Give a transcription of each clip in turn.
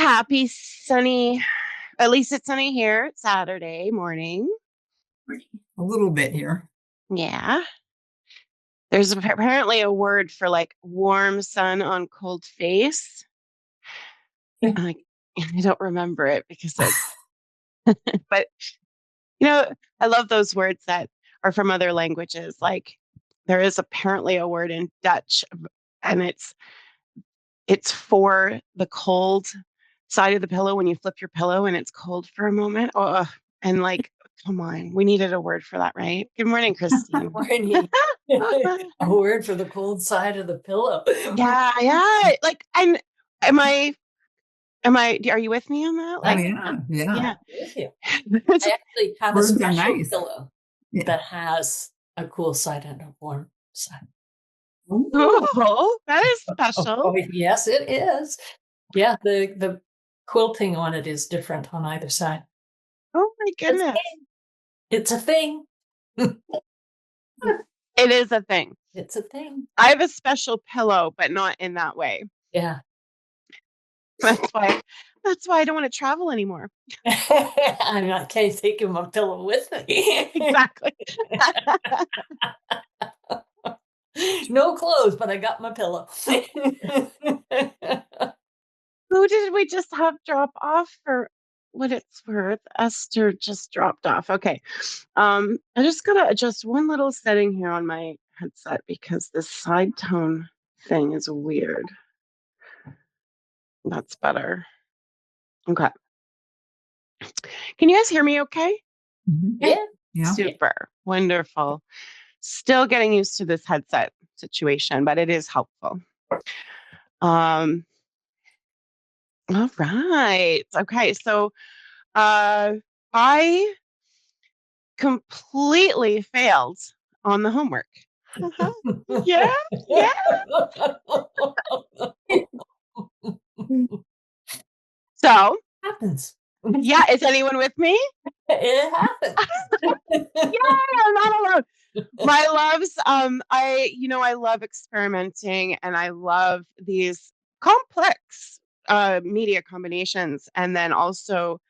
happy sunny, at least it's sunny here. It's Saturday morning. A little bit here. Yeah. There's apparently a word for like warm sun on cold face. I, I don't remember it because but I love those words that are from other languages. Like there is apparently a word in Dutch and it's for the cold side of the pillow when you flip your pillow and it's cold for a moment. Oh, and like, come on, we needed a word for that, right? Good morning, Christine. Morning. A word for the cold side of the pillow. Yeah. Like, and are you with me on that? Like, yeah. With you. I actually have a special pillow that has a cool side and a warm side. Oh, that is special. Oh, yes, it is. Yeah, the quilting on it is different on either side. Oh my goodness. It's a thing. It is a thing. It's a thing. I have a special pillow, but not in that way. Yeah. That's why I don't want to travel anymore. I can't take my pillow with me. Exactly. No clothes, but I got my pillow. Who did we just have drop off for what it's worth? Esther just dropped off. Okay. I just gotta adjust one little setting here on my headset because this side tone thing is weird. That's better. Okay. Can you guys hear me okay? Yeah. Super. Wonderful. Still getting used to this headset situation, but it is helpful. All right. Okay. So I completely failed on the homework. Yeah. So happens. Yeah, is anyone with me? It happens. I'm not alone. My loves, I love experimenting and I love these complex media combinations. And then also,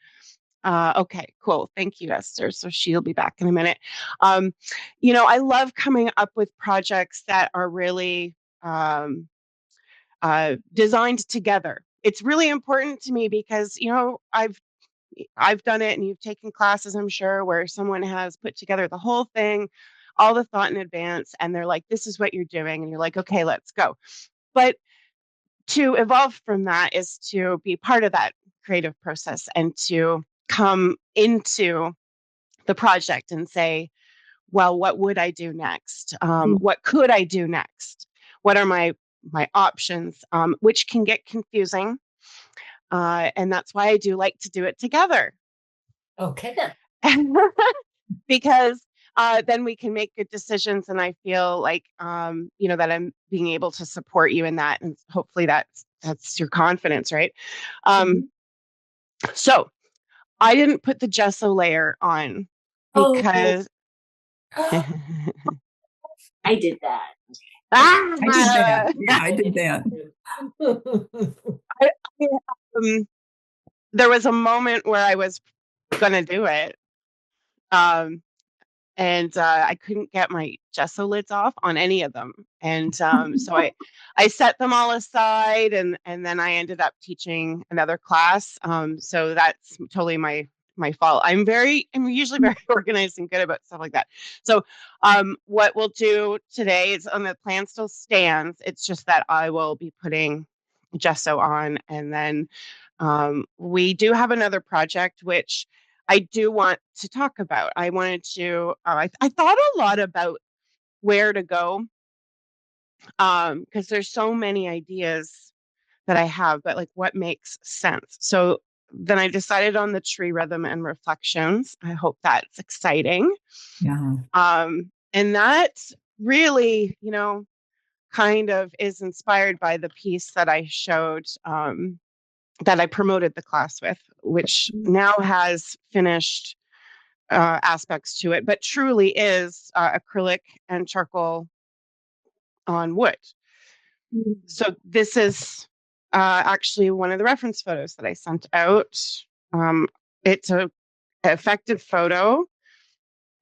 okay, cool. Thank you, Esther. So she'll be back in a minute. I love coming up with projects that are really designed together. It's really important to me because, I've done it and you've taken classes, I'm sure, where someone has put together the whole thing, all the thought in advance, and they're like, this is what you're doing. And you're like, okay, let's go. But to evolve from that is to be part of that creative process and to come into the project and say, well, what would I do next? What could I do next? What are my options, which can get confusing. And that's why I do like to do it together. Okay. Because then we can make good decisions. And I feel like, that I'm being able to support you in that. And hopefully that's your confidence, right? So I didn't put the gesso layer on because I did that. I did that. There was a moment where I was going to do it. And I couldn't get my gesso lids off on any of them. And so I set them all aside and then I ended up teaching another class. So that's totally my fault. I'm usually very organized and good about stuff like that. So what we'll do today is on the plan still stands. It's just that I will be putting gesso on. And then we do have another project, which I do want to talk about. I wanted to, I thought a lot about where to go because there's so many ideas that I have, but like what makes sense. So then I decided on the tree rhythm and reflections. I hope that's exciting. Yeah. And that really, kind of is inspired by the piece that I showed that I promoted the class with, which now has finished aspects to it, but truly is acrylic and charcoal on wood. So this is actually one of the reference photos that I sent out. It's a effective photo.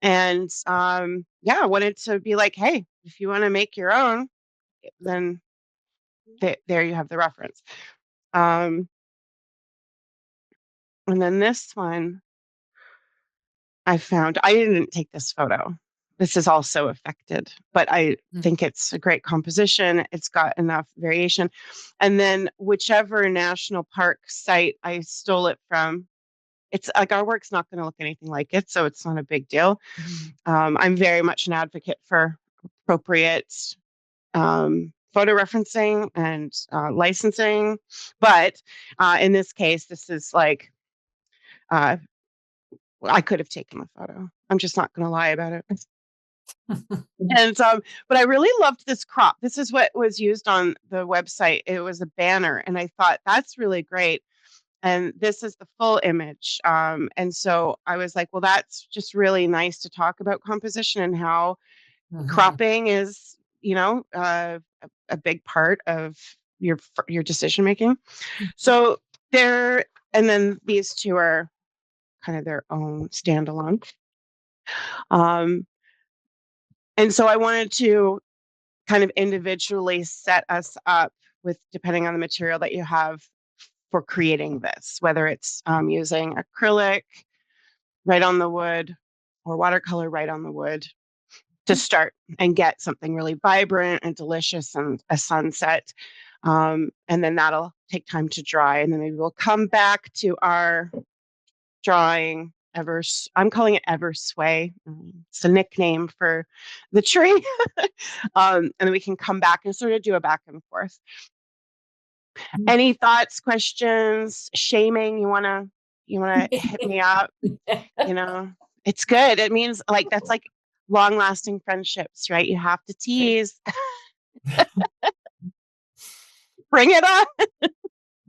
And I wanted to be like, hey, if you want to make your own, then there you have the reference. And then this one I didn't take this photo. This is also affected, but I think it's a great composition. It's got enough variation. And then whichever national park site I stole it from, it's like our work's not going to look anything like it, so it's not a big deal. I'm very much an advocate for appropriate photo referencing and licensing, but in this case, this is like I could have taken the photo. I'm just not going to lie about it. And but I really loved this crop. This is what was used on the website. It was a banner, and I thought that's really great. And this is the full image. And so I was like, well, that's just really nice to talk about composition and how cropping is, a big part of your decision making. So and then these two are kind of their own standalone. And so I wanted to kind of individually set us up with, depending on the material that you have for creating this, whether it's using acrylic right on the wood or watercolor right on the wood to start and get something really vibrant and delicious and a sunset. And then that'll take time to dry. And then maybe we'll come back to our drawing. I'm calling it Eversway. It's a nickname for the tree. And then we can come back and sort of do a back and forth. Any thoughts, questions, shaming? You wanna hit me up? It's good. It means that's like long-lasting friendships, right? You have to tease. Bring it on.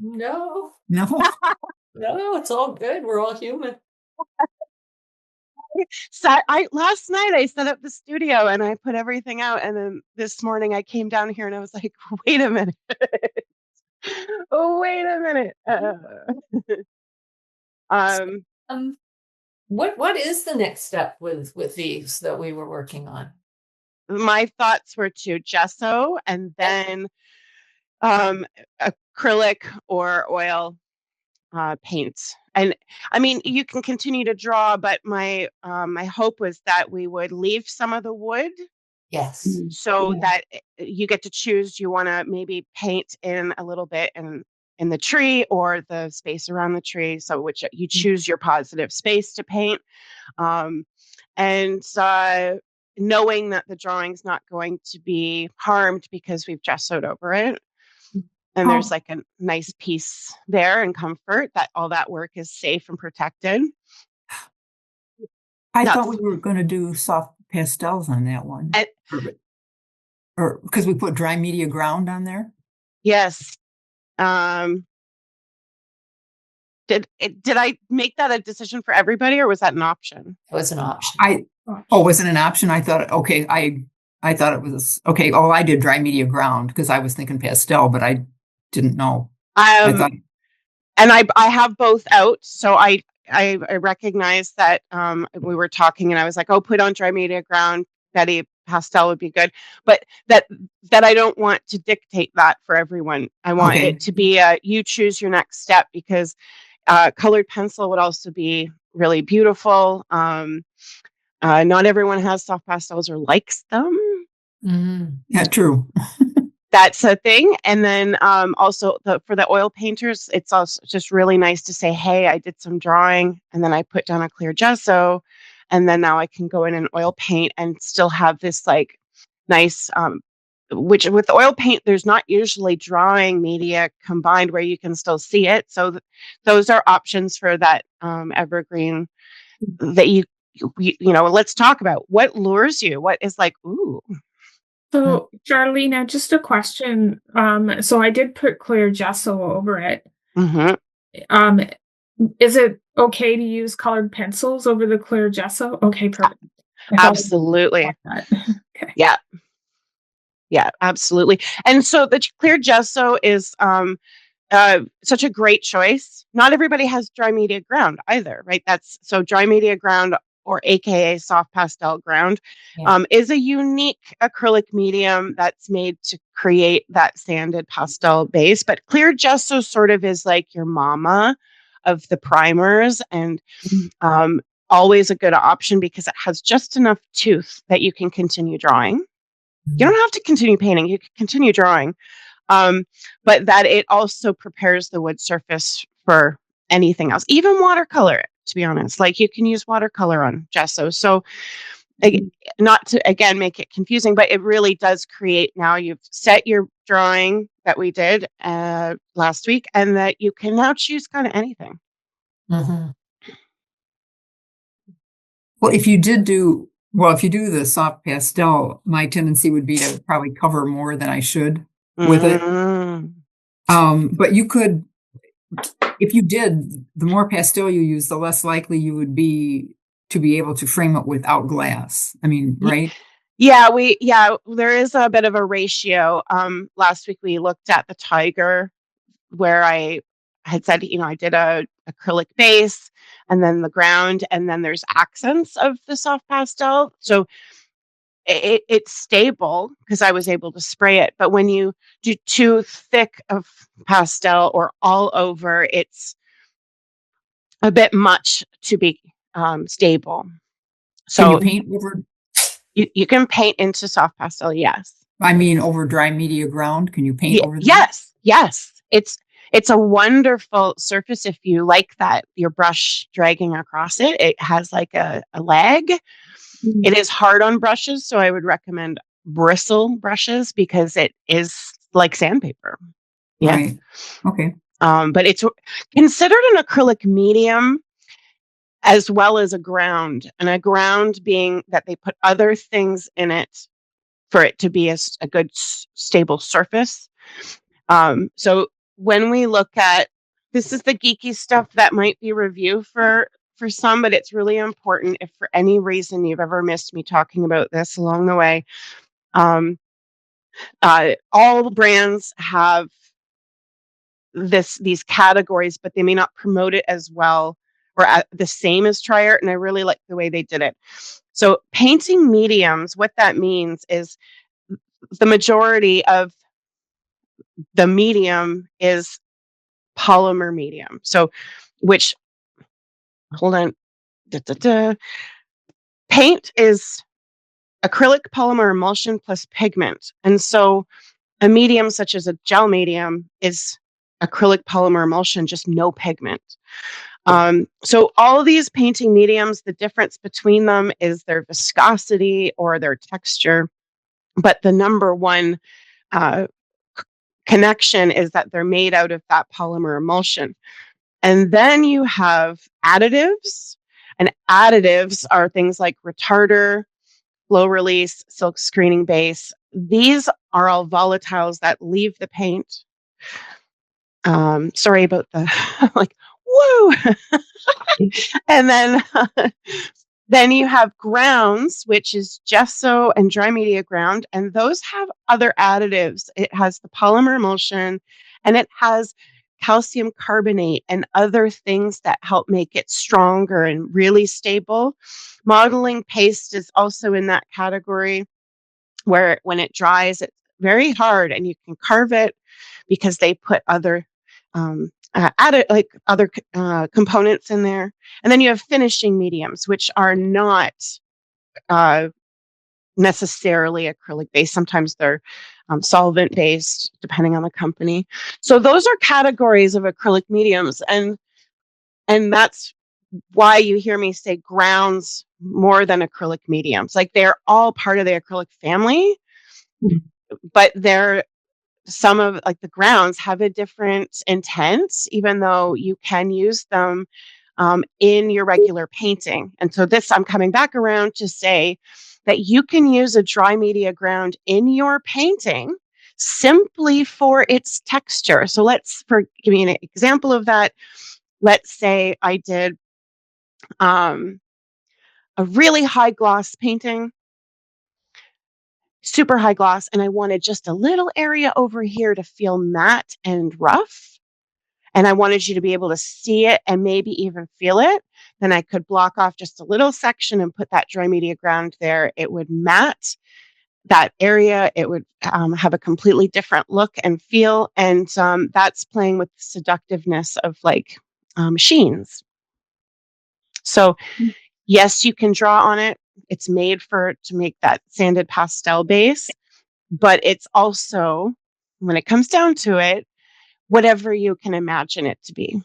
No, it's all good. We're all human. So last night I set up the studio and I put everything out, and then this morning I came down here and I was like, wait a minute. Wait a minute. What is the next step with these that we were working on? My thoughts were to gesso and then acrylic or oil paint. And I mean, you can continue to draw, but my hope was that we would leave some of the wood. Yes. So that you get to choose. You want to maybe paint in a little bit in the tree or the space around the tree. So which you choose your positive space to paint. And knowing that the drawing's not going to be harmed because we've gessoed over it. And there's like a nice piece there and comfort that all that work is safe and protected. I thought we were going to do soft pastels on that one. Or because we put dry media ground on there? Yes. Did I make that a decision for everybody, or was that an option? It was an option. Was it an option? I thought, okay, I thought it was, okay. Oh, I did dry media ground because I was thinking pastel, but I didn't know. I thought, and I have both out. So I recognize that we were talking and I was like, oh, put on dry media ground, Betty, pastel would be good. But that I don't want to dictate that for everyone. I want it to be you choose your next step, because colored pencil would also be really beautiful. Not everyone has soft pastels or likes them. Yeah, true. That's a thing. And then also for the oil painters, it's also just really nice to say, hey, I did some drawing and then I put down a clear gesso, and then now I can go in and oil paint and still have this like nice, which with oil paint, there's not usually drawing media combined where you can still see it. So those are options for that evergreen that let's talk about what lures you, what is like, ooh. So, Charlene, just a question. So I did put clear gesso over it. Is it okay to use colored pencils over the clear gesso? Okay, perfect. Absolutely. Okay. Yeah, absolutely. And so the clear gesso is such a great choice. Not everybody has dry media ground either, right? So dry media ground, or AKA soft pastel ground, is a unique acrylic medium that's made to create that sanded pastel base. But clear gesso sort of is like your mama of the primers, and always a good option because it has just enough tooth that you can continue drawing. You don't have to continue painting, you can continue drawing. But that it also prepares the wood surface for anything else, even watercolor, to be honest. Like, you can use watercolor on gesso. So not to, again, make it confusing, but it really does create, now you've set your drawing that we did last week, and that you can now choose kind of anything. Mm-hmm. Well, if you do the soft pastel, my tendency would be to probably cover more than I should with it. But you could, if you did, the more pastel you use, the less likely you would be to be able to frame it without glass. I mean, right? Yeah, there is a bit of a ratio. Last week we looked at the tiger, where I had said, I did a acrylic base, and then the ground, and then there's accents of the soft pastel. So it's stable because I was able to spray it. But when you do too thick of pastel or all over, it's a bit much to be stable. So can you paint over? You can paint into soft pastel, yes. I mean, over dry media ground, can you paint over that? Yes. It's a wonderful surface if you like that, your brush dragging across it. It has like a leg. Mm-hmm. It is hard on brushes, so I would recommend bristle brushes because it is like sandpaper. Yeah. Right. Okay. But it's considered an acrylic medium as well as a ground, and a ground being that they put other things in it for it to be a good stable surface. So when we look at, this is the geeky stuff that might be review for some, but it's really important if for any reason you've ever missed me talking about this along the way. All brands have these categories, but they may not promote it as well or the same as Tri-Art, and I really like the way they did it. So painting mediums, what that means is the majority of the medium is polymer medium. So, hold on. Paint is acrylic polymer emulsion plus pigment. And so a medium such as a gel medium is acrylic polymer emulsion, just no pigment. So all these painting mediums, the difference between them is their viscosity or their texture. But the number one connection is that they're made out of that polymer emulsion. And then you have additives, and additives are things like retarder, flow release, silk screening base. These are all volatiles that leave the paint. Sorry about the like, woo! And then you have grounds, which is gesso and dry media ground, and those have other additives. It has the polymer emulsion, and it has calcium carbonate and other things that help make it stronger and really stable. Modeling paste is also in that category, where when it dries, it's very hard and you can carve it because they put other other components in there. And then you have finishing mediums, which are not necessarily acrylic based. Sometimes they're solvent based, depending on the company. So those are categories of acrylic mediums, and that's why you hear me say grounds more than acrylic mediums. Like, they're all part of the acrylic family, but some of, like, the grounds have a different intent, even though you can use them in your regular painting. And so I'm coming back around to say that you can use a dry media ground in your painting simply for its texture. So give me an example of that. Let's say I did a really high gloss painting, super high gloss, and I wanted just a little area over here to feel matte and rough. and I wanted you to be able to see it and maybe even feel it, then I could block off just a little section and put that dry media ground there. It would matte that area. It would have a completely different look and feel. And that's playing with the seductiveness of like machines. So yes, you can draw on it. It's made to make that sanded pastel base, but it's also, when it comes down to it, whatever you can imagine it to be.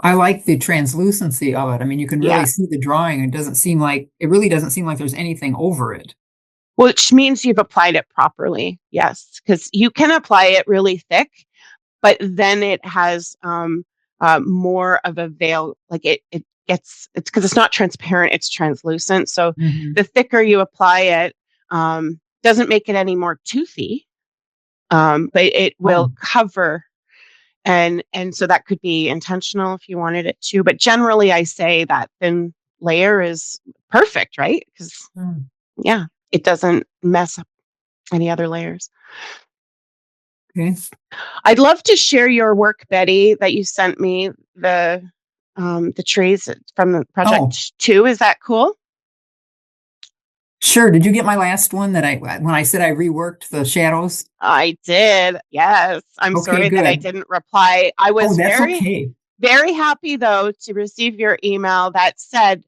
I like the translucency of it. I mean, you can really see the drawing. It really doesn't seem like there's anything over it. Which means you've applied it properly. Yes, because you can apply it really thick, but then it has more of a veil. Like it's because it's not transparent, it's translucent. So the thicker you apply it, doesn't make it any more toothy, but it will cover. And so that could be intentional if you wanted it to. But generally, I say that thin layer is perfect, right? Because it doesn't mess up any other layers. Okay. I'd love to share your work, Betty, that you sent me, the trees from the project 2. Is that cool? Sure. Did you get my last one when I said I reworked the shadows? I did. Yes. I'm sorry that I didn't reply. I was very happy though to receive your email that said,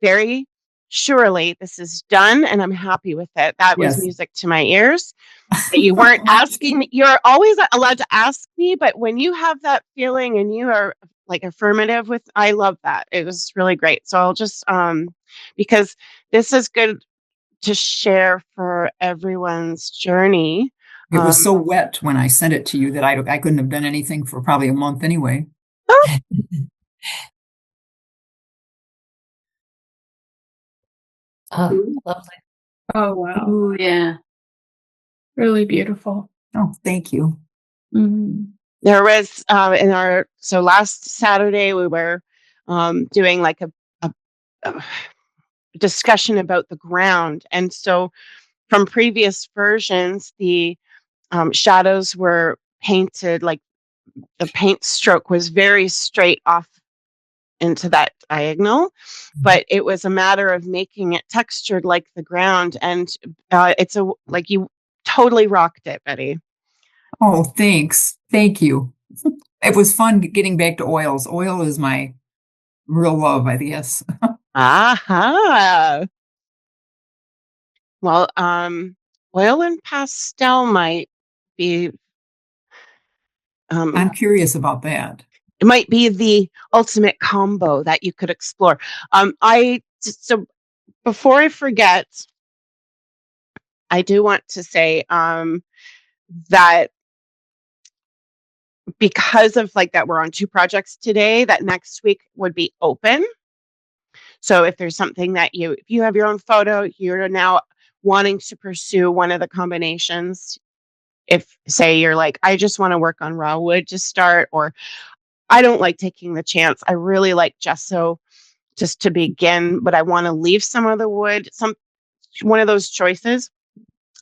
very surely this is done and I'm happy with it. That was music to my ears. That you weren't asking me. You're always allowed to ask me, but when you have that feeling and you are like affirmative with, I love that. It was really great. So I'll just, because this is good to share for everyone's journey. It was so wet when I sent it to you that I couldn't have done anything for probably a month anyway. Oh, lovely. Oh, wow. Ooh, yeah. Really beautiful. Oh, thank you. There was so last Saturday we were doing like a discussion about the ground, and so from previous versions the shadows were painted, like the paint stroke was very straight off into that diagonal, but it was a matter of making it textured like the ground, and you totally rocked it, Betty. Oh, thanks. Thank you. It was fun getting back to oils. Oil is my real love, I guess. Aha. Well, oil and pastel might be. I'm curious about that. It might be the ultimate combo that you could explore. So before I forget, I do want to say that because of like that, we're on 2 projects today, that next week would be open. So if there's something that if you have your own photo, you're now wanting to pursue one of the combinations. If say you're like, I just want to work on raw wood to start, or I don't like taking the chance. I really like gesso just to begin, but I want to leave some of the wood, one of those choices.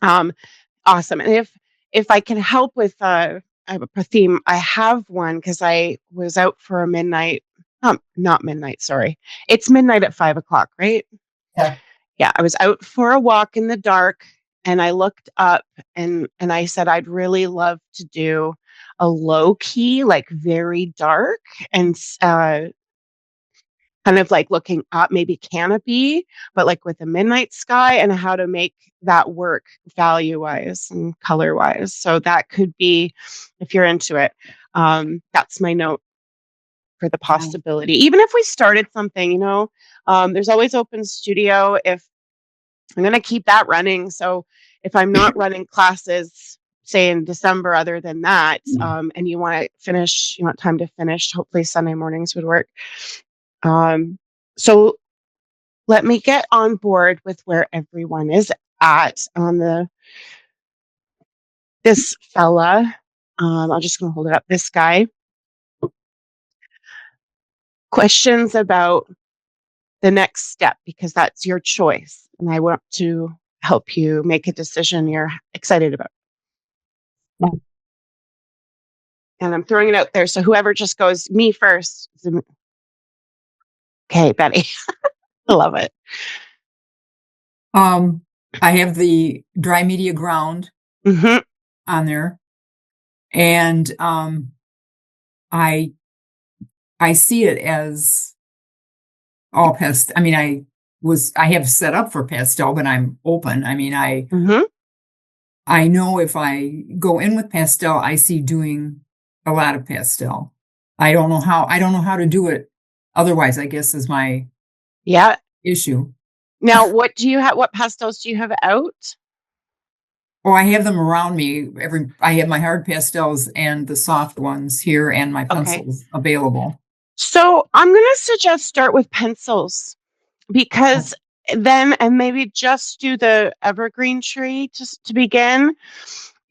Awesome. And if I can help with I have a theme, I have one because I was out for a midnight. Not midnight, sorry. It's midnight at 5:00, right? Yeah. I was out for a walk in the dark and I looked up and I said, I'd really love to do a low key, like very dark and kind of like looking up, maybe canopy, but like with a midnight sky, and how to make that work value wise and color wise. So that could be, if you're into it, that's my note for the possibility. Even if we started something, there's always Open Studio. If I'm going to keep that running. So if I'm not running classes, say in December, other than that, and you want time to finish, hopefully Sunday mornings would work. So let me get on board with where everyone is at on this fella. I'm just going to hold it up. This guy. Questions about the next step, because that's your choice. And I want to help you make a decision you're excited about. and I'm throwing it out there. So whoever just goes, me first. Okay, Betty. I love it. I have the dry media ground on there, and I see it as all pastel. I mean, I have set up for pastel, but I'm open. I mean, I know if I go in with pastel, I see doing a lot of pastel. I don't know how to do it otherwise, I guess, is my issue. Now, what pastels do you have out? Oh, I have them around me. I have my hard pastels and the soft ones here and my pencils available. So I'm going to suggest start with pencils, because then, and maybe just do the evergreen tree just to begin,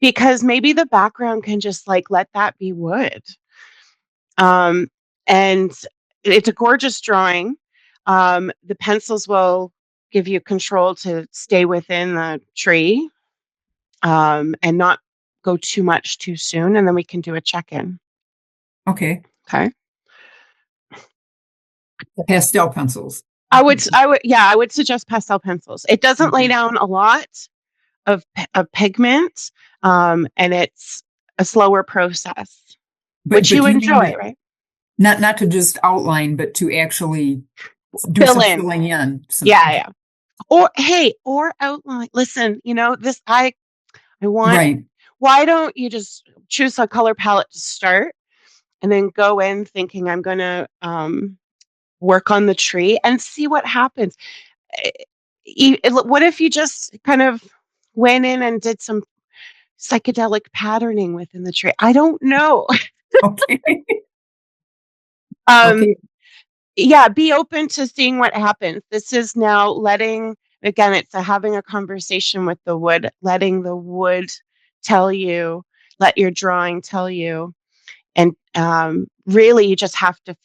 because maybe the background can just like let that be wood. And it's a gorgeous drawing. The pencils will give you control to stay within the tree, and not go too much too soon, and then we can do a check-in. Okay. Pastel pencils. I would suggest pastel pencils. It doesn't lay down a lot of pigment, and it's a slower process, which you enjoy, right? Not to just outline, but to actually do some filling in. Or outline. Listen, this I want. Right. Why don't you just choose a color palette to start, and then go in thinking I'm going to work on the tree and see what happens. What if you just kind of went in and did some psychedelic patterning within the tree? I don't know. Okay. Yeah, be open to seeing what happens. This is now it's having a conversation with the wood, letting the wood tell you, let your drawing tell you. And really, you just have to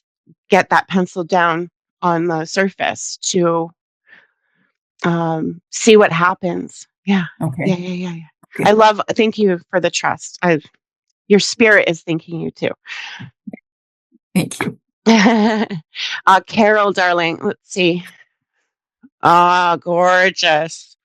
get that pencil down on the surface to see what happens. Yeah. Okay. Yeah. Okay. Thank you for the trust. Your spirit is thanking you too. Thank you. Carol, darling, let's see. Gorgeous.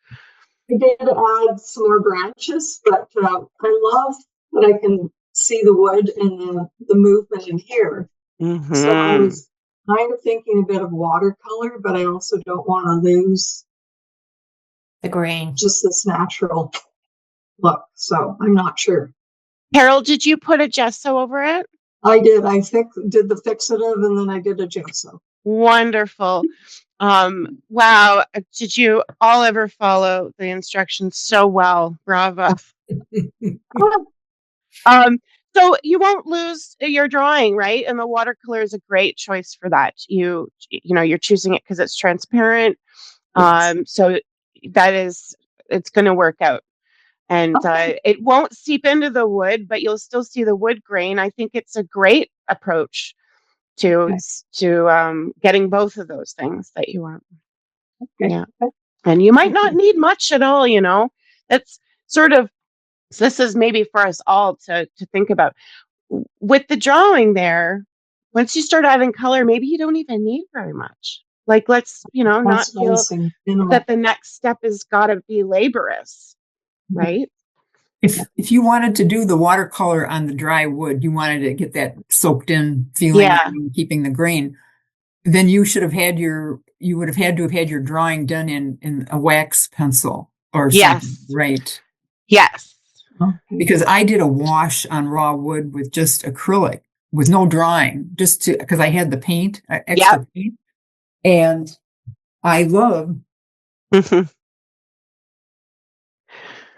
I did add some more branches, but I love that I can see the wood and the movement in here. So I was kind of thinking a bit of watercolor, but I also don't want to lose the grain, just this natural look. So I'm not sure. Carol, did you put a gesso over it? I did. I did the fixative, and then I did a gesso. Wonderful. Wow. Did you all ever follow the instructions so well? Bravo. So you won't lose your drawing, right? And the watercolor is a great choice for that. You're choosing it because it's transparent. Yes. So it's going to work out. And it won't seep into the wood, but you'll still see the wood grain. I think it's a great approach to getting both of those things that you want. Okay. Yeah. And you might not need much at all, That's sort of, this is maybe for us all to think about. With the drawing there, once you start adding color, maybe you don't even need very much. Like, let's, not feel that the next step has got to be laborious, right? If you wanted to do the watercolor on the dry wood, you wanted to get that soaked in feeling, keeping the grain, then you would have had to have had your drawing done in a wax pencil or something, right? Yes. Because I did a wash on raw wood with just acrylic, with no drawing, because I had the paint, extra paint, and I love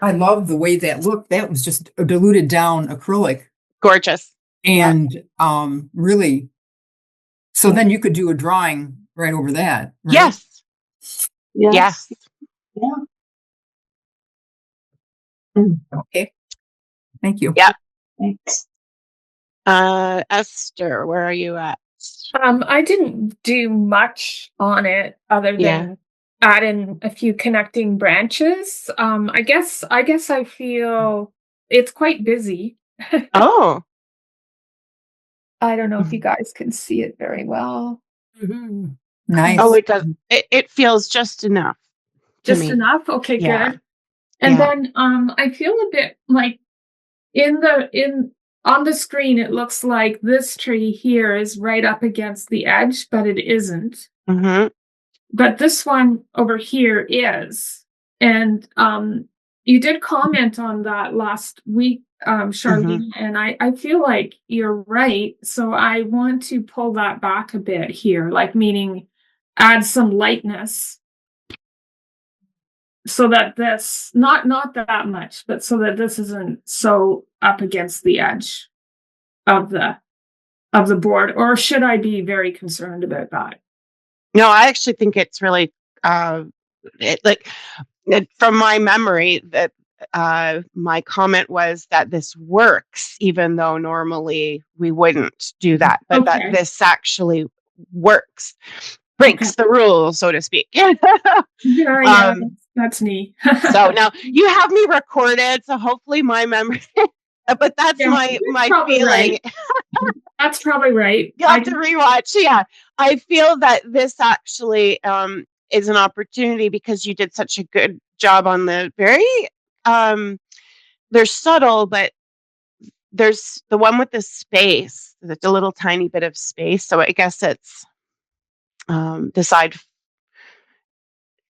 the way that looked. That was just a diluted down acrylic. Gorgeous. And really, so then you could do a drawing right over that, right? Yes. Yeah. Okay. Thank you. Yeah. Thanks. Esther, where are you at? I didn't do much on it other than add in a few connecting branches. I guess I feel it's quite busy. Oh. I don't know if you guys can see it very well. Mm-hmm. Nice. Oh, it does. It feels just enough to Just me. enough? Okay, Yeah. good. And Yeah. then I feel a bit like on the screen it looks like this tree here is right up against the edge, but it isn't. Mm-hmm. But this one over here is. And you did comment on that last week, Charlene, and I feel like you're right. So I want to pull that back a bit here, like meaning add some lightness so that this not that much, but so that this isn't so up against the edge of the board. Or should I be very concerned about that? No, I actually think it's really from my memory that my comment was that this works, even though normally we wouldn't do that, but that this actually works, breaks the rules, so to speak. Yeah, that's neat. So now you have me recorded, so hopefully my memory, but that's my feeling. Right. That's probably right. You'll have to rewatch. Yeah, I feel that this actually is an opportunity because you did such a good job on the very they're subtle, but there's the one with the space, the little tiny bit of space. So I guess it's the side.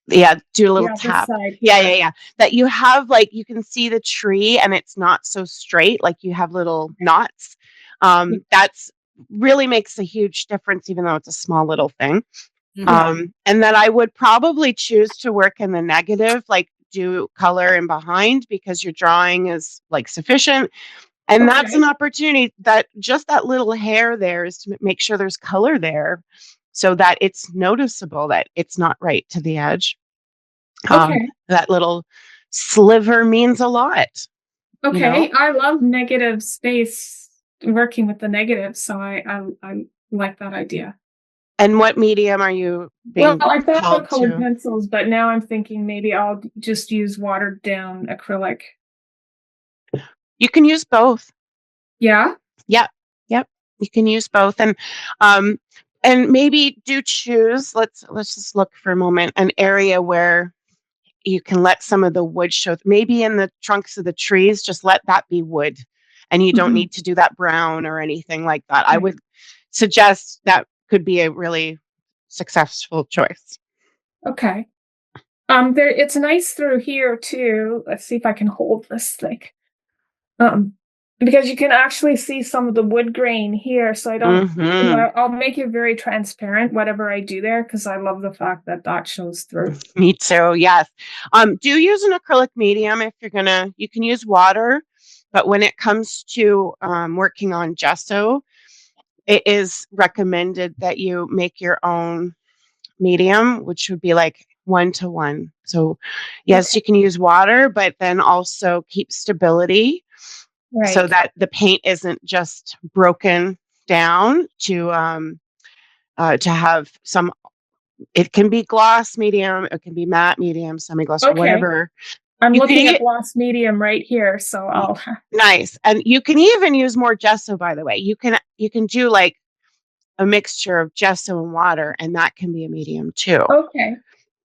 Yeah, do a little tap. Yeah. That you have, like, you can see the tree and it's not so straight, like you have little knots. That's really makes a huge difference, even though it's a small little thing. And then I would probably choose to work in the negative, like do color in behind, because your drawing is like sufficient. And that's an opportunity that just that little hair there is to make sure there's color there so that it's noticeable that it's not right to the edge. That little sliver means a lot. Okay, you know? I love negative space, working with the negative, so I like that idea. And what medium are you being Well, I thought about colored to? pencils, but now I'm thinking maybe I'll just use watered down acrylic. You can use both. Yeah? Yep. You can use both. And maybe do choose, let's just look for a moment, an area where you can let some of the wood show. Maybe in the trunks of the trees, just let that be wood. And you don't need to do that brown or anything like that. I would suggest that could be a really successful choice. Okay. It's nice through here too. Let's see if I can hold this thing. Because you can actually see some of the wood grain here, so I don't. I'll make it very transparent, whatever I do there, because I love the fact that that shows through. Me too. Yes. Do use an acrylic medium if you're gonna. You can use water, but when it comes to working on gesso, it is recommended that you make your own medium, which would be like 1-to-1. So yes, you can use water, but then also keep stability so that the paint isn't just broken down to have some. It can be gloss medium, it can be matte medium, semi-gloss, whatever. I'm looking at gloss medium right here, so I'll. Nice. And you can even use more gesso, by the way. You can do like a mixture of gesso and water, and that can be a medium too. Okay.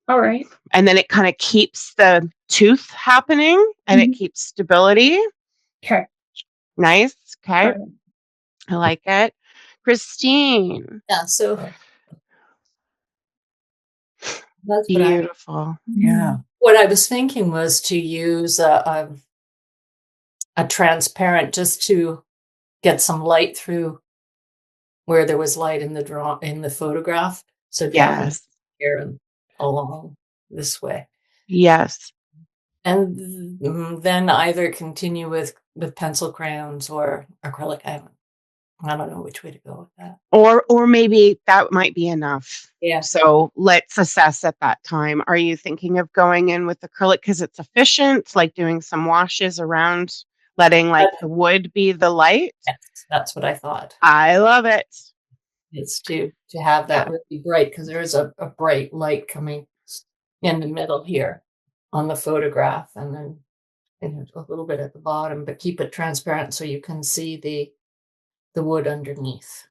All right. And then it kind of keeps the tooth happening and it keeps stability. Okay. Nice. Okay. I like it. Christine. Yeah, so that's beautiful. Yeah. What I was thinking was to use a transparent, just to get some light through where there was light in the photograph. So yes, here and along this way. Yes. And then either continue with pencil crayons or acrylic. I don't know which way to go with that. Or maybe that might be enough. Yeah. So let's assess at that time. Are you thinking of going in with acrylic because it's efficient, like doing some washes around, letting like the wood be the light? Yes, that's what I thought. I love it. It's to have that really bright, because there is a bright light coming in the middle here on the photograph, and then a little bit at the bottom, but keep it transparent so you can see the the wood underneath.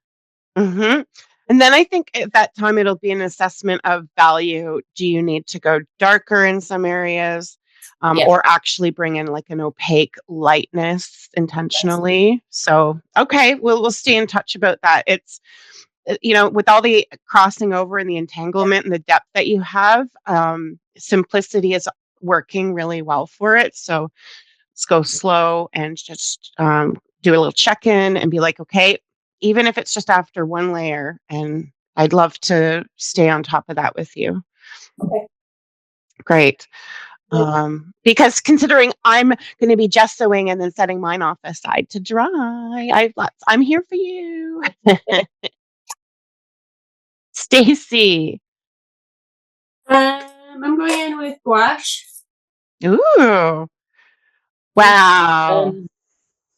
Mm-hmm. And then I think at that time it'll be an assessment of value. Do you need to go darker in some areas, Yeah. or actually bring in like an opaque lightness intentionally? So, okay, we'll stay in touch about that. It's, with all the crossing over and the entanglement and the depth that you have, simplicity is working really well for it. So let's go slow and just do a little check-in and be like, okay, even if it's just after one layer, and I'd love to stay on top of that with you. Okay. Great. Because considering I'm going to be gessoing and then setting mine off aside to dry, I'm here for you. Stacy. I'm going in with gouache. Ooh. Wow.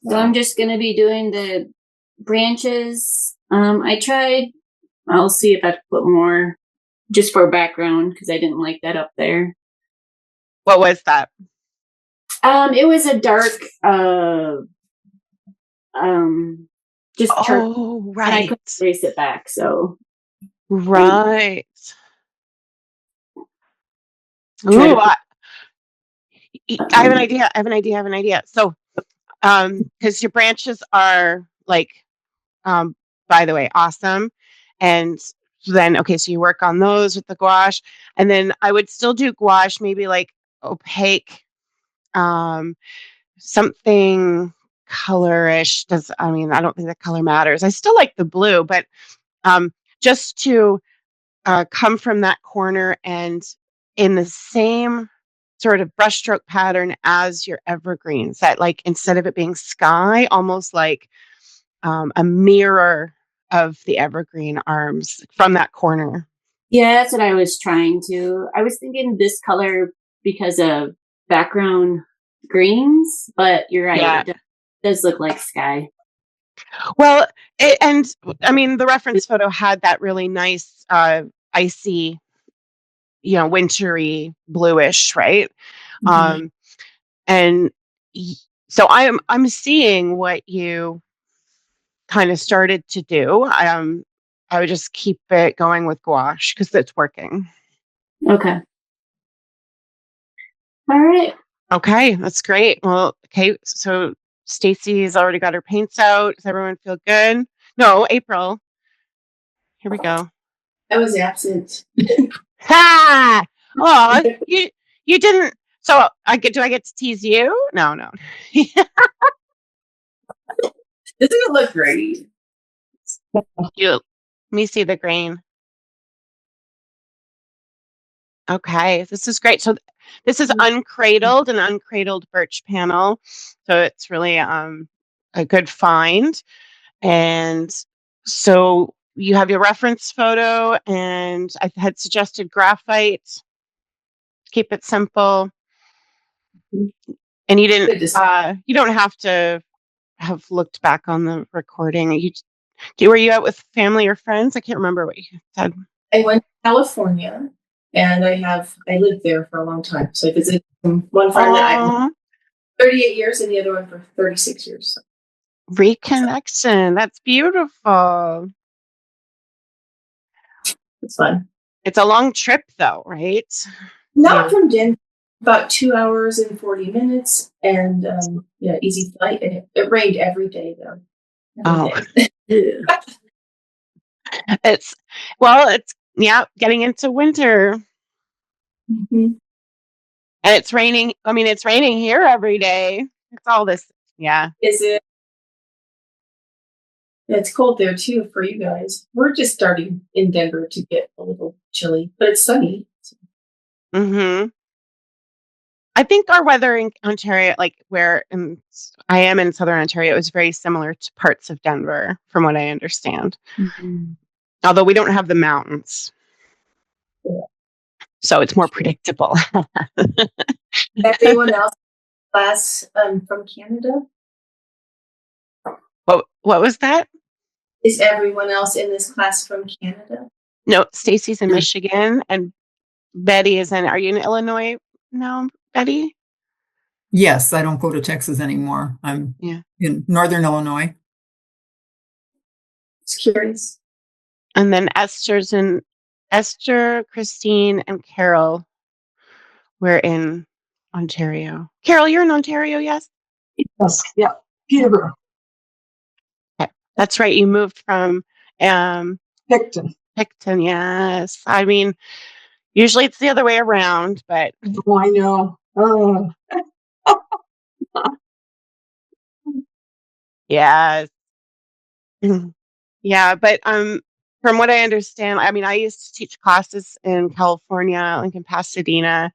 So I'm just going to be doing the branches. I'll see if I can put more just for background because I didn't like that up there. What was that? It was a dark, just Oh, and I right. couldn't trace it back. So Right. try Ooh, to I have an idea. So, because your branches are like, by the way, awesome. And then, okay, so you work on those with the gouache, and then I would still do gouache, maybe like opaque, something colorish. I don't think the color matters. I still like the blue, but just to come from that corner and in the same sort of brushstroke pattern as your evergreens, that like instead of it being sky, almost like a mirror of the evergreen arms from that corner. Yeah, that's what I was trying to. I was thinking this color because of background greens, but you're right. Yeah. It does look like sky. Well, the reference photo had that really nice icy, wintry bluish, right? Mm-hmm. And so I'm seeing what you kind of started to do. I would just keep it going with gouache because it's working. Okay. All right. Okay, that's great. Well, okay, so Stacy's already got her paints out. Does everyone feel good? No, April. Here we go. I was absent. Ha! Oh, you didn't. So do I get to tease you? No. Doesn't it look great? Let me see the green. Okay, this is great. So this is uncradled, an uncradled birch panel. So it's really a good find. And so you have your reference photo, and I had suggested graphite. Keep it simple. And you didn't. You don't have to have looked back on the recording. Were you out with family or friends? I can't remember what you said. I went to California, and I lived there for a long time. So I visited one friend that I've 38 years, and the other one for 36 years. So. Reconnection. That's beautiful. It's fun. It's a long trip, though, right? Not from Denver. About 2 hours and 40 minutes, and easy flight. And it rained every day, though. It's getting into winter. Mm-hmm. And it's raining. It's raining here every day. It's all this. Yeah. Is it? It's cold there too for you guys. We're just starting in Denver to get a little chilly, but it's sunny. Mm-hmm. I think our weather in Ontario, like where I am in Southern Ontario, is very similar to parts of Denver, from what I understand. Mm-hmm. Although we don't have the mountains. Yeah. So it's more predictable. Everyone else in class from Canada? What was that? Is everyone else in this class from Canada? No, Stacy's in Michigan and Betty is are you in Illinois now, Betty? Yes, I don't go to Texas anymore. I'm in Northern Illinois. Just curious. And then Esther, Christine, and Carol were in Ontario. Carol, you're in Ontario, yes? Yes, yeah, Peterborough, Okay. That's right. You moved from Picton. Picton, yes. I mean, usually it's the other way around, but Oh, I know. Oh, yes. Yeah, but from what I understand, I mean, I used to teach classes in California, like in Pasadena,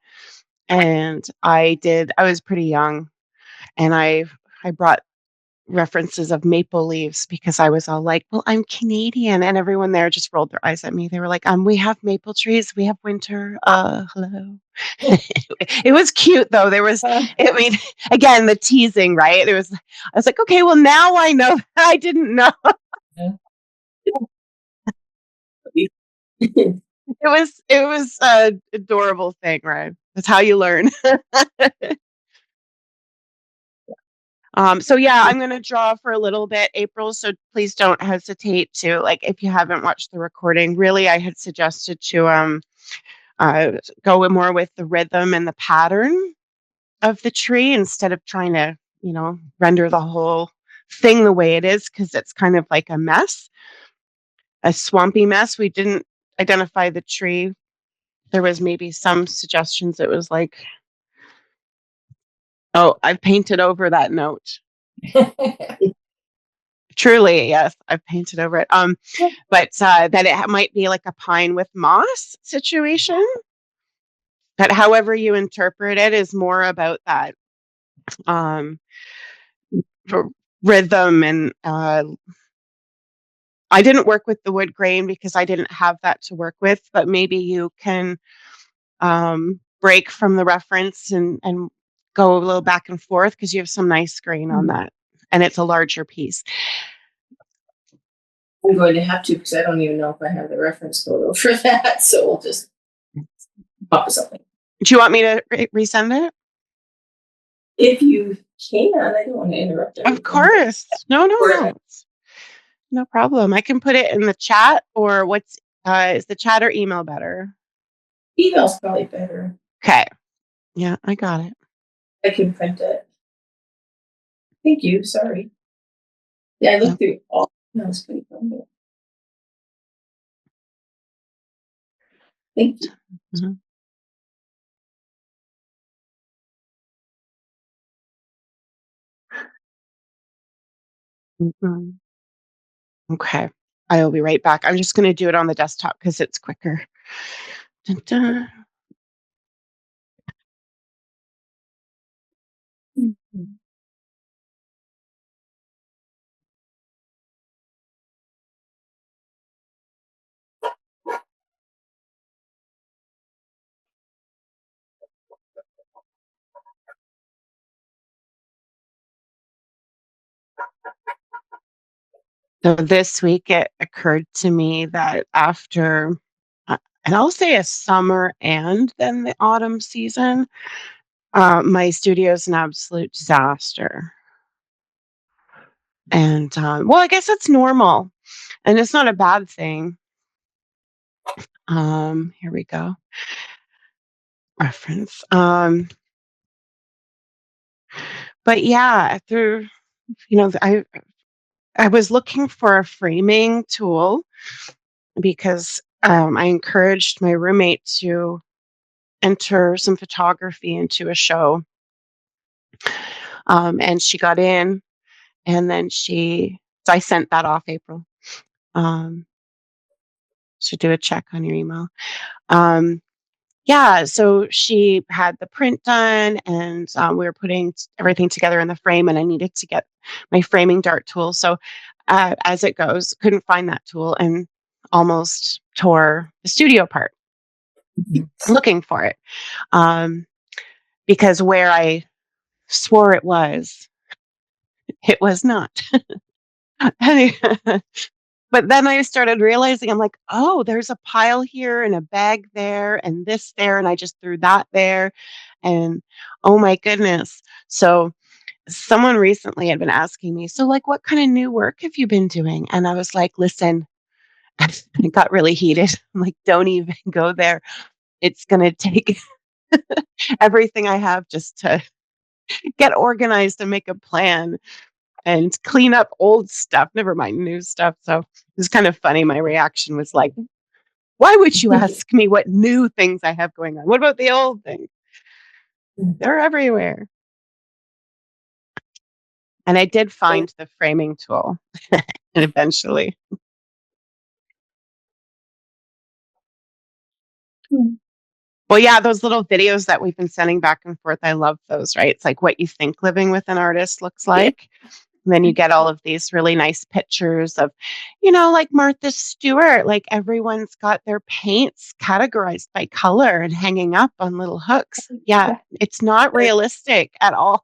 and I was pretty young, and I brought references of maple leaves because I was all like, well, I'm Canadian. And everyone there just rolled their eyes at me. They were like, we have maple trees. We have winter. Hello. It was cute though. I mean, again, the teasing, right? I was like, okay, well, now I know. I didn't know. It was an adorable thing, right? That's how you learn. So yeah, I'm going to draw for a little bit, April. So please don't hesitate to, like, if you haven't watched the recording, really, I had suggested to go more with the rhythm and the pattern of the tree instead of trying to, render the whole thing the way it is, because it's kind of like a swampy mess. We didn't identify the tree. There was maybe some suggestions. It was like, oh, I've painted over that note. Truly, yes, I've painted over it. But that it might be like a pine with moss situation. That however you interpret it is more about that rhythm. And I didn't work with the wood grain because I didn't have that to work with. But maybe you can break from the reference and go a little back and forth because you have some nice grain on that, and it's a larger piece. I'm going to have to because I don't even know if I have the reference photo for that. So we'll just pop something. Do you want me to resend it? If you can, I don't want to interrupt everything. Of course. No. No problem. I can put it in the chat, or is the chat or email better? Email's probably better. Okay. Yeah, I got it. I can print it. Thank you. Sorry. Yeah, I looked through all. No, it's pretty fun. Thank you. Mm-hmm. Mm-hmm. Okay. I will be right back. I'm just going to do it on the desktop because it's quicker. Dun, dun. Mm-hmm. So this week it occurred to me that after, and I'll say a summer and then the autumn season, my studio is an absolute disaster. And well, I guess it's normal, and it's not a bad thing. Here we go. Reference. But yeah, through, I was looking for a framing tool because I encouraged my roommate to enter some photography into a show. And she got in, and then so I sent that off, April. Should do a check on your email. Yeah, so she had the print done, and we were putting everything together in the frame, and I needed to get my framing dart tool. So as it goes, couldn't find that tool and almost tore the studio apart looking for it, because where I swore it was not. But then I started realizing, I'm like, oh, there's a pile here and a bag there and this there, and I just threw that there, and oh my goodness. So someone recently had been asking me, so like, what kind of new work have you been doing? And I was like, listen, it got really heated. I'm like, don't even go there. It's going to take everything I have just to get organized and make a plan and clean up old stuff, never mind new stuff. So it was kind of funny. My reaction was like, why would you ask me what new things I have going on? What about the old things? They're everywhere. And I did find the framing tool eventually. Well, yeah, those little videos that we've been sending back and forth, I love those, right? It's like what you think living with an artist looks like. And then you get all of these really nice pictures of, like Martha Stewart, like everyone's got their paints categorized by color and hanging up on little hooks. Yeah, it's not realistic at all.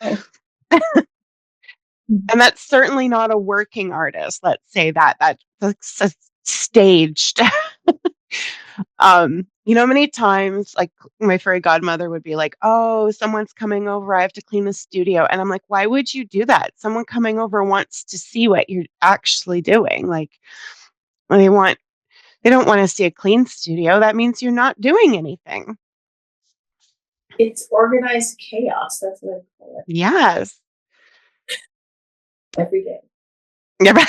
And that's certainly not a working artist. Let's say that's staged. Many times, like my fairy godmother would be like, "Oh, someone's coming over. I have to clean the studio." And I'm like, "Why would you do that? Someone coming over wants to see what you're actually doing. Like, they don't want to see a clean studio. That means you're not doing anything." It's organized chaos. That's what I call it. Yes. Every day. Yeah.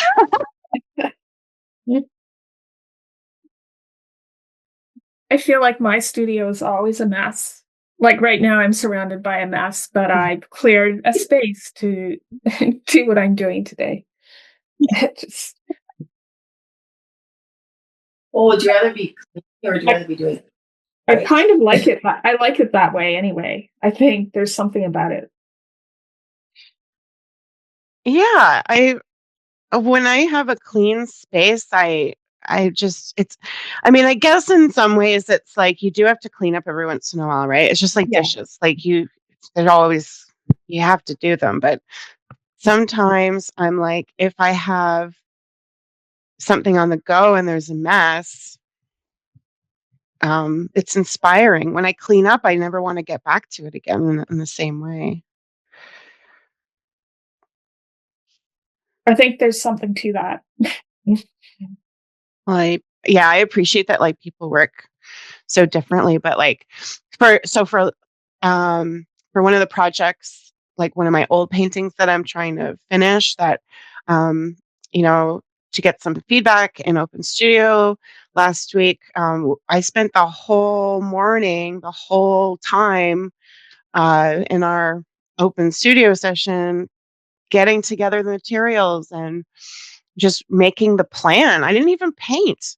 I feel like my studio is always a mess. Like right now, I'm surrounded by a mess, but I've cleared a space to do what I'm doing today. Well, would you rather be clean or would you rather be doing it? I kind of like it. I like it that way anyway. I think there's something about it. Yeah, when I have a clean space, I guess in some ways it's like you do have to clean up every once in a while, right? It's just like dishes. Like they're always, you have to do them. But sometimes I'm like, if I have something on the go and there's a mess, it's inspiring. When I clean up, I never want to get back to it again in the same way. I think there's something to that. Like, yeah, I appreciate that like people work so differently, but like for one of the projects, like one of my old paintings that I'm trying to finish, that you know to get some feedback in open studio last week, I spent the whole morning, the whole time in our open studio session getting together the materials and just making the plan. I didn't even paint.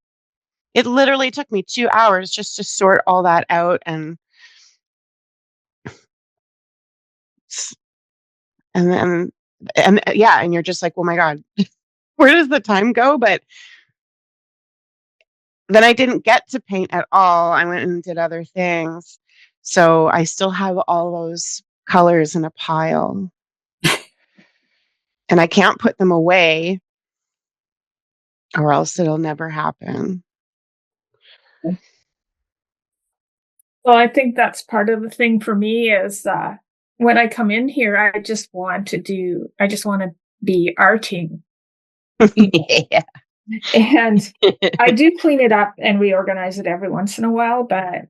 It literally took me 2 hours just to sort all that out, and then yeah, and you're just like, "Oh my God, where does the time go?" But then I didn't get to paint at all. I went and did other things. So I still have all those colors in a pile. And I can't put them away or else it'll never happen. Well, I think that's part of the thing for me is when I come in here, I just want to be arting. Yeah. And I do clean it up and reorganize it every once in a while, but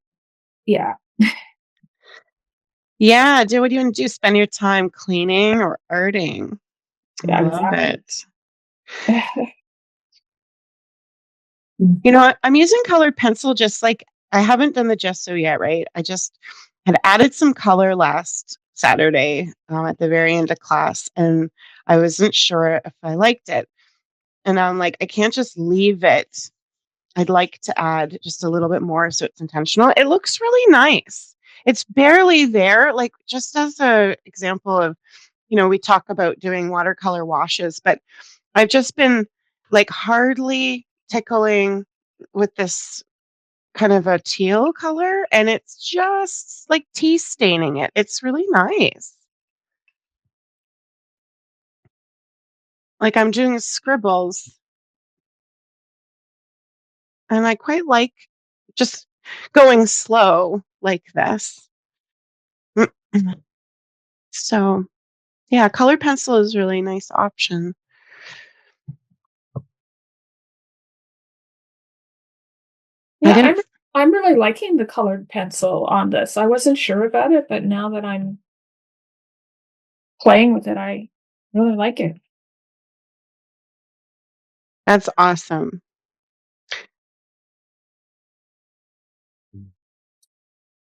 yeah. Yeah. What do you want to do? Spend your time cleaning or arting? I love it. I'm using colored pencil, just like I haven't done the gesso yet, right? I just had added some color last Saturday at the very end of class, and I wasn't sure if I liked it. And I'm like, I can't just leave it. I'd like to add just a little bit more so it's intentional. It looks really nice. It's barely there. Like, just as an example of, we talk about doing watercolor washes, but I've just been like hardly tickling with this kind of a teal color, and it's just like tea staining it. It's really nice. Like I'm doing scribbles, and I quite like just going slow like this. So Yeah, colored pencil is a really nice option. Yeah, I'm really liking the colored pencil on this. I wasn't sure about it, but now that I'm playing with it, I really like it. That's awesome.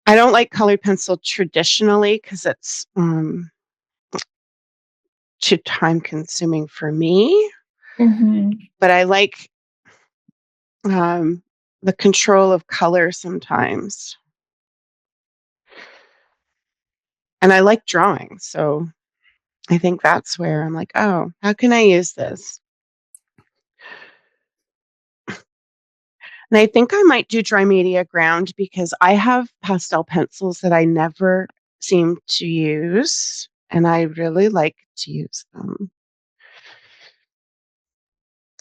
I don't like colored pencil traditionally because it's too time consuming for me. But I like the control of color sometimes. And I like drawing. So I think that's where I'm like, oh, how can I use this? And I think I might do dry media ground because I have pastel pencils that I never seem to use. And I really like to use them.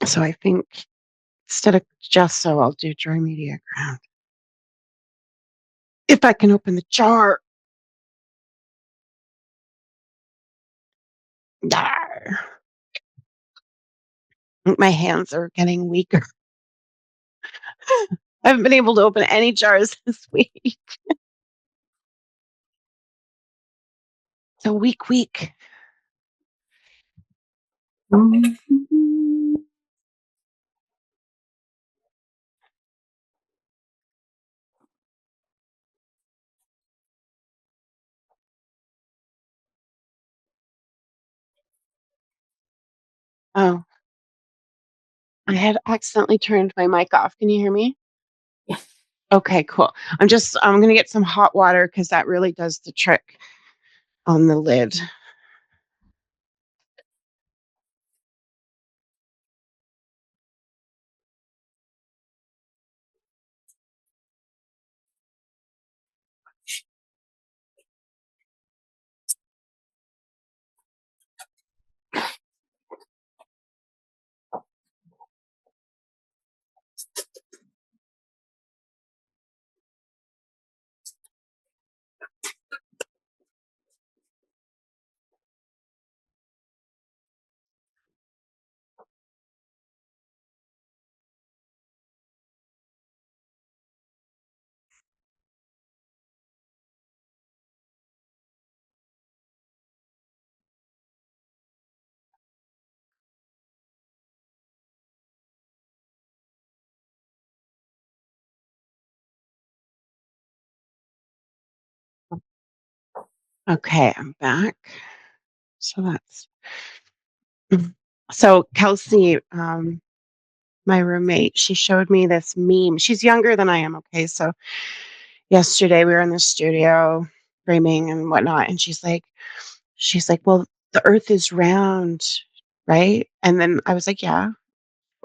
So I think instead of gesso, I'll do dry media ground. If I can open the jar. Dar. My hands are getting weaker. I haven't been able to open any jars this week. It's a weak week. Oh, I had accidentally turned my mic off. Can you hear me? Yeah. Okay, cool. I'm going to get some hot water because that really does the trick on the lid. Okay, I'm back. So Kelsey, my roommate, she showed me this meme. She's younger than I am. Okay, so yesterday we were in the studio framing and whatnot, and she's like, well, the Earth is round, right? And then I was like, yeah.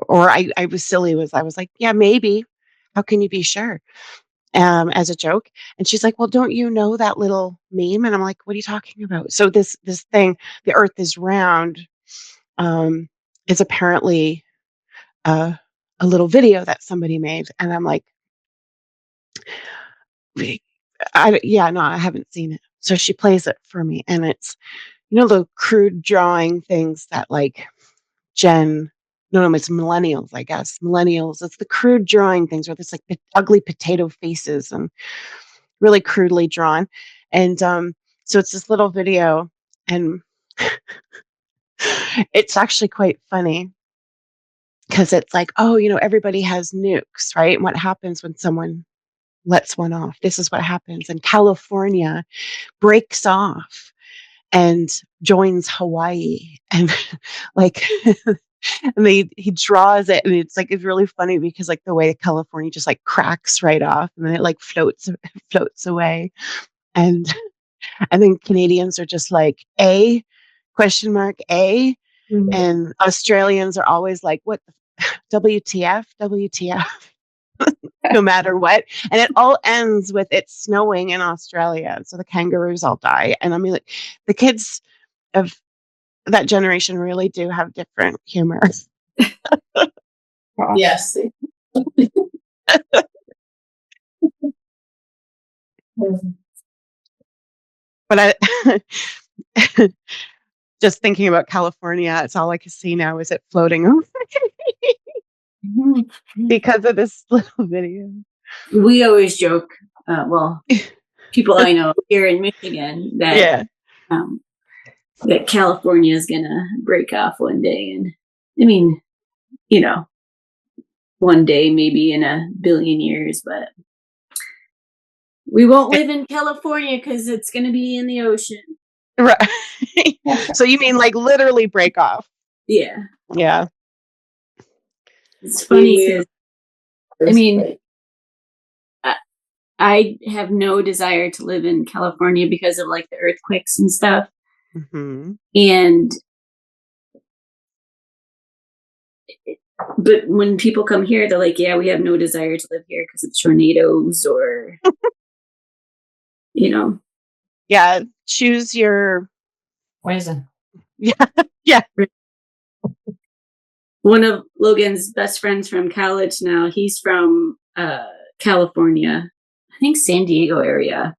Or I was silly. I was like, yeah, maybe. How can you be sure? As a joke. And she's like, well, don't you know that little meme? And I'm like, what are you talking about? So this thing, the Earth is round, is apparently a little video that somebody made. And I'm like, I haven't seen it. So she plays it for me. And it's, the crude drawing things that like it's millennials, I guess. Millennials, it's the crude drawing things where there's like the ugly potato faces and really crudely drawn. And so it's this little video, and it's actually quite funny because it's like, oh, everybody has nukes, right? And what happens when someone lets one off? This is what happens. And California breaks off and joins Hawaii. And like, and he draws it, and it's really funny because like the way California just like cracks right off, and then it like floats away. And then Canadians are just like A question mark A. Mhm. And Australians are always like, what WTF, WTF, no matter what. And it all ends with it snowing in Australia. So the kangaroos all die. And I mean, like, the kids of that generation really do have different humor. Yes. But just thinking about California, it's all I can see now is it floating over because of this little video. We always joke, well, people I know here in Michigan that that California is gonna break off one day, and I mean, one day maybe in a billion years, but we won't live in California because it's gonna be in the ocean. Right. So you mean like literally break off? Yeah. Yeah. It's funny because I have no desire to live in California because of like the earthquakes and stuff. Mm-hmm. But when people come here, they're like, yeah, we have no desire to live here because of tornadoes or, Yeah. Choose your poison. Yeah. Yeah. One of Logan's best friends from college now, he's from California, I think San Diego area.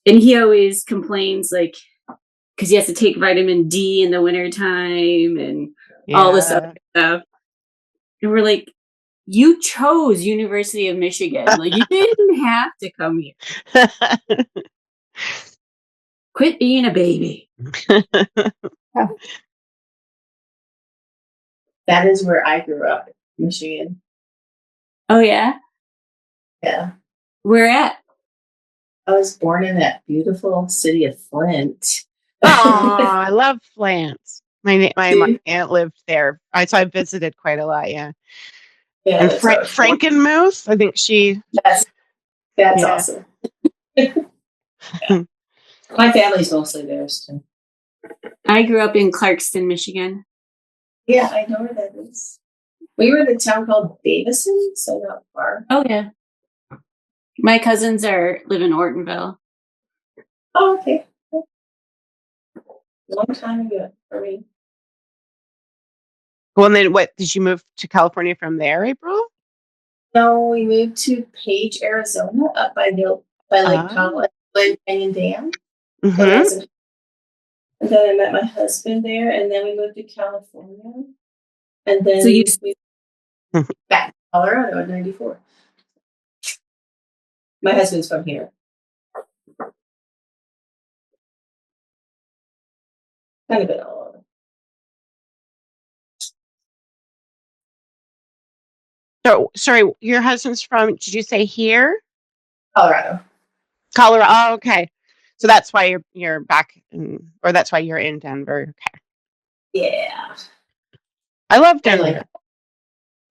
And he always complains like, because he has to take vitamin D in the wintertime and all this other stuff. And we're like, you chose University of Michigan. Like, you didn't have to come here. Quit being a baby. That is where I grew up, Michigan. Oh, yeah? Yeah. Where at? I was born in that beautiful city of Flint. Oh, I love Flint. My aunt lived there. So I visited quite a lot. Yeah. Yeah. And Frankenmuth. I think she. That's awesome. Yeah. My family's mostly there too. I grew up in Clarkston, Michigan. Yeah, I know where that is. We were in a town called Davison, so not far. Oh yeah. My cousins live in Ortonville. Oh, okay. Long time ago for me. Well, and then what? Did you move to California from there, April? No, we moved to Page, Arizona, up by Lake Powell, Grand Canyon Dam. Mm-hmm. And then I met my husband there, and then we moved to California. And then we back to Colorado in 94. My husband's from here. Kind of been all over. So, sorry, your husband's from, did you say here? Colorado. Oh, okay. So that's why you're back or that's why you're in Denver. Okay. Yeah. I love Denver.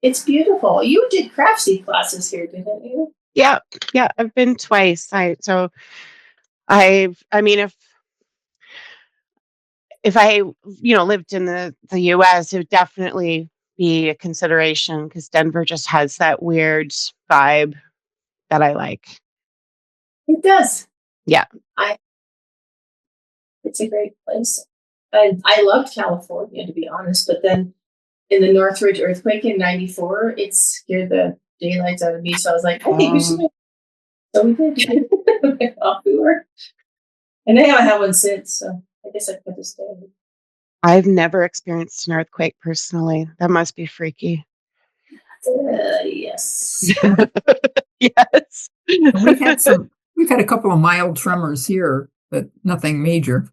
It's beautiful. You did craftsy classes here, didn't you? Yeah. Yeah. I've been twice. If I, lived in the US, it would definitely be a consideration because Denver just has that weird vibe that I like. It does. Yeah. It's a great place. I loved California, to be honest, but then in the Northridge earthquake in 94, it scared the daylights out of me. So I was like, I think we should. So we did. Off we were. And I haven't had one since, so I guess I could have stayed. I've never experienced an earthquake personally. That must be freaky. Yes. Yes. We've had a couple of mild tremors here, but nothing major.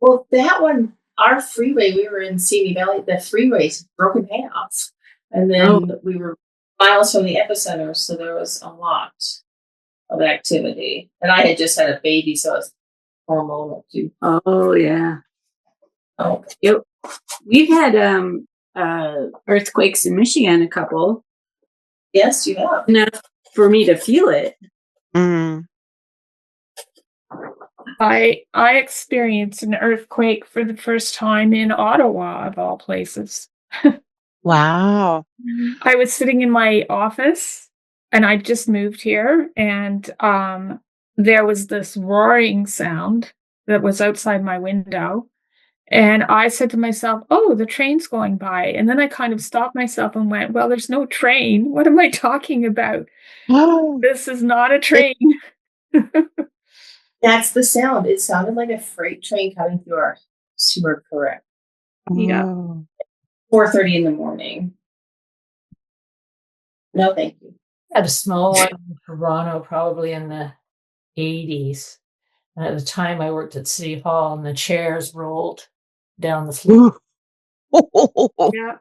Well, that one, our freeway, we were in Simi Valley, the freeway's broken half. And then we were miles from the epicenter, so there was a lot of activity. And I had just had a baby, so I was hormonal too. Oh, yeah. Oh. Yep. We've had earthquakes in Michigan, a couple. Yes, you have. Enough for me to feel it. Mm. I experienced an earthquake for the first time in Ottawa, of all places. Wow. I was sitting in my office and I just moved here, and there was this roaring sound that was outside my window. And I said to myself, oh, the train's going by. And then I kind of stopped myself and went, well, there's no train. What am I talking about? This is not a train. That's the sound. It sounded like a freight train coming through our super correct. Yeah. Oh. 4:30 in the morning. No, thank you. Had a snow one in Toronto probably in the 80s. And at the time I worked at City Hall and the chairs rolled down the floor. Yeah.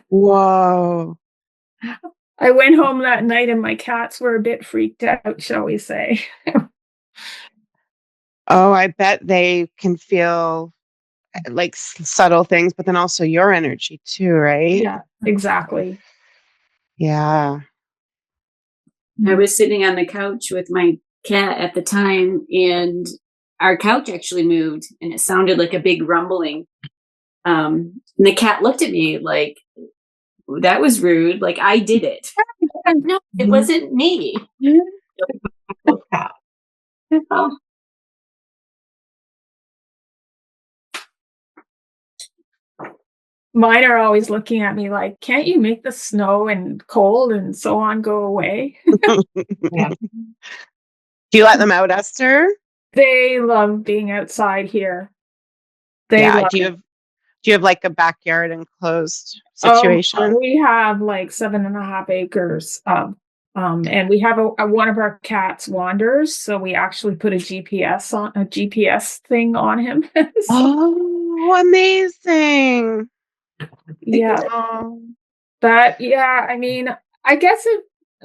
Whoa. I went home that night and my cats were a bit freaked out, shall we say. Oh, I bet they can feel like subtle things, but then also your energy too, right? Yeah, exactly. Yeah. I was sitting on the couch with my cat at the time, and our couch actually moved, and it sounded like a big rumbling. And the cat looked at me like, that was rude. Like, I did it. No, it wasn't me. Oh, Mine are always looking at me like, can't you make the snow and cold and so on go away? yeah. Do you let them out, Esther? They love being outside here. They Yeah. love Do you have like a backyard enclosed Oh, situation? we have like 7.5 acres. And we have one of our cats wanders, so we actually put a GPS thing on him. So, Oh, amazing. yeah, Oh. but yeah, I mean, I guess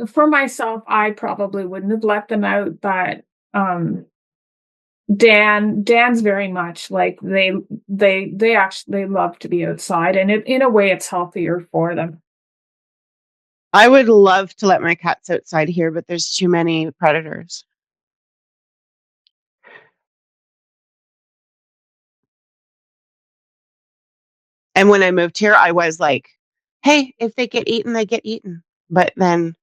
for myself, I probably wouldn't have let them out, but Dan's very much like they actually love to be outside, and in a way, it's healthier for them. I would love to let my cats outside here, but there's too many predators. And when I moved here, I was like, hey, if they get eaten, they get eaten. But then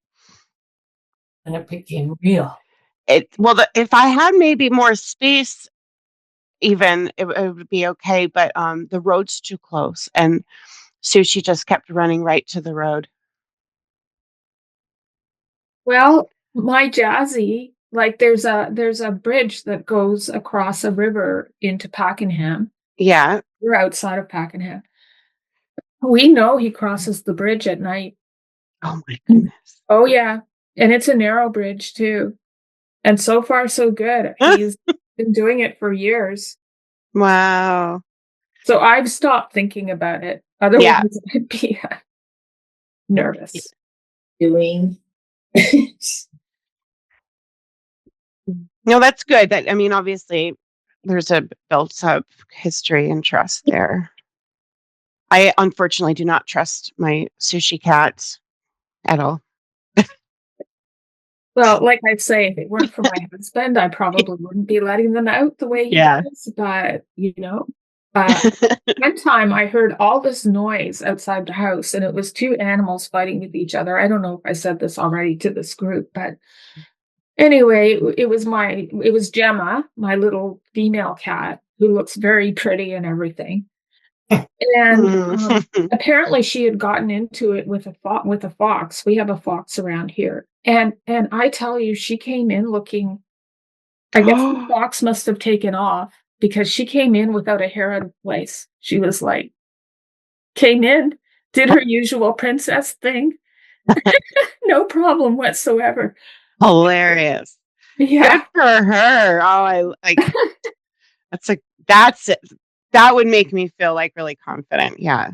And it became real. if I had maybe more space, even it would be okay. But the road's too close, and Sushi just kept running right to the road. Well, my Jazzy, like there's a bridge that goes across a river into Pakenham. Yeah. We're outside of Pakenham. We know he crosses the bridge at night. Oh my goodness. Oh yeah. And it's a narrow bridge too. And so far so good. He's been doing it for years. Wow. So I've stopped thinking about it. Yeah. Otherwise I'd be nervous. Doing. No, that's good. I mean, obviously, there's a built up history and trust there. I unfortunately do not trust my Sushi cats at all. Well, like I say, if it weren't for my husband, I probably wouldn't be letting them out the way he Yeah. does. But, one time I heard all this noise outside the house, and it was two animals fighting with each other. I don't know if I said this already to this group, but anyway, it was Gemma, my little female cat, who looks very pretty and everything. And apparently she had gotten into it with a fox. We have a fox around here. And I tell you, she came in looking, I guess the fox must have taken off because she came in without a hair out of place. She was like, came in, did her usual princess thing. No problem whatsoever. Hilarious. Yeah. Good for her. Oh, I like that's it. That would make me feel like really confident. Yeah.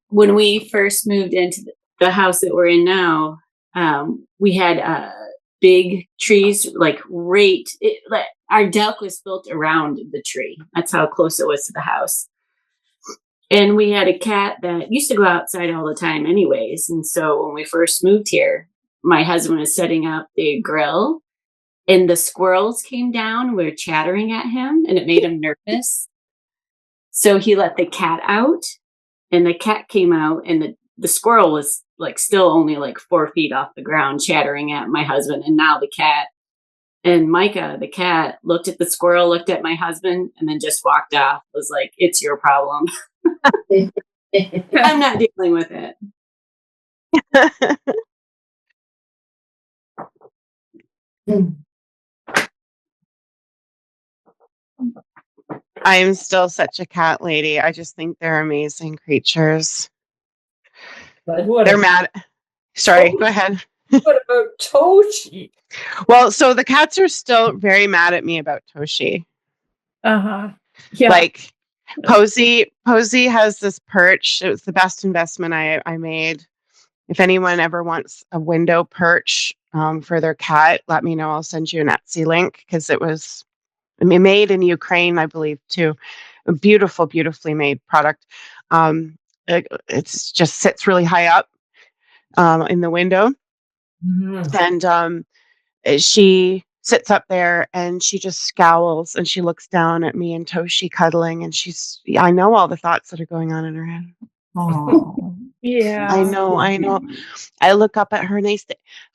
When we first moved into the house that we're in now, we had big trees, like our deck was built around the tree. That's how close it was to the house. And we had a cat that used to go outside all the time anyways. And so when we first moved here, my husband was setting up the grill, and the squirrels came down, were chattering at him, and it made him nervous. So he let the cat out, and the cat came out, and the squirrel was like still only like 4 feet off the ground, chattering at my husband. And now the cat and Micah, the cat, looked at the squirrel, looked at my husband, and then just walked off. Was like, it's your problem. I'm not dealing with it. I'm still such a cat lady. I just think they're amazing creatures. But what They're about mad. Sorry, go ahead. Toshi? Well, so the cats are still very mad at me about Toshi. Uh-huh. Yeah. Like Posey has this perch. It was the best investment I made. If anyone ever wants a window perch for their cat, let me know. I'll send you an Etsy link because it was made in Ukraine, I believe, too. A beautiful, beautifully made product. It's just sits really high up in the window, and she sits up there and she just scowls and she looks down at me and Toshi cuddling, and I know all the thoughts that are going on in her head. Oh, Yeah. I know. I look up at her and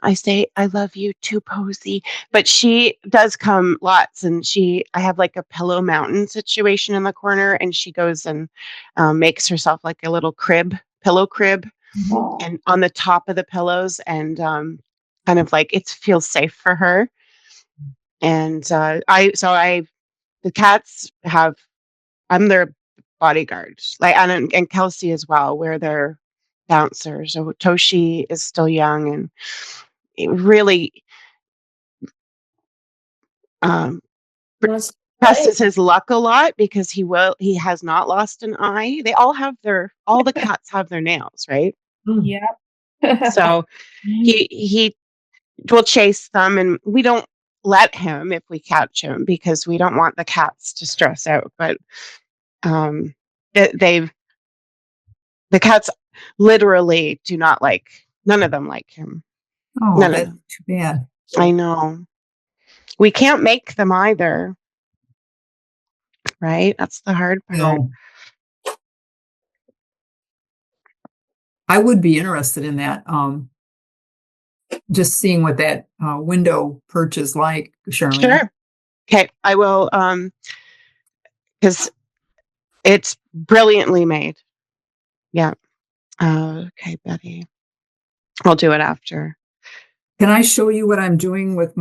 I say, I love you too, Posey. But she does come lots, and I have like a pillow mountain situation in the corner, and she goes and makes herself like a little pillow crib, and on the top of the pillows, and kind of like it feels safe for her. And the cats I'm their bodyguard, like, and Kelsey as well. We're their bouncers. So Toshi is still young, and it really um, presses his luck a lot because he has not lost an eye. All the cats have their nails, right? Yep. So he will chase them, and we don't let him if we catch him because we don't want the cats to stress out. But um, they've the cats literally do not like. None of them like him. oh, None of that's them. too bad. I know. We can't make them either, right? That's the hard part. No, I would be interested in that. Just seeing what that window perch is like, Charlene. Sure. Okay, I will, because it's brilliantly made. Yeah. Okay, Betty. I'll do it after. Can I show you what I'm doing with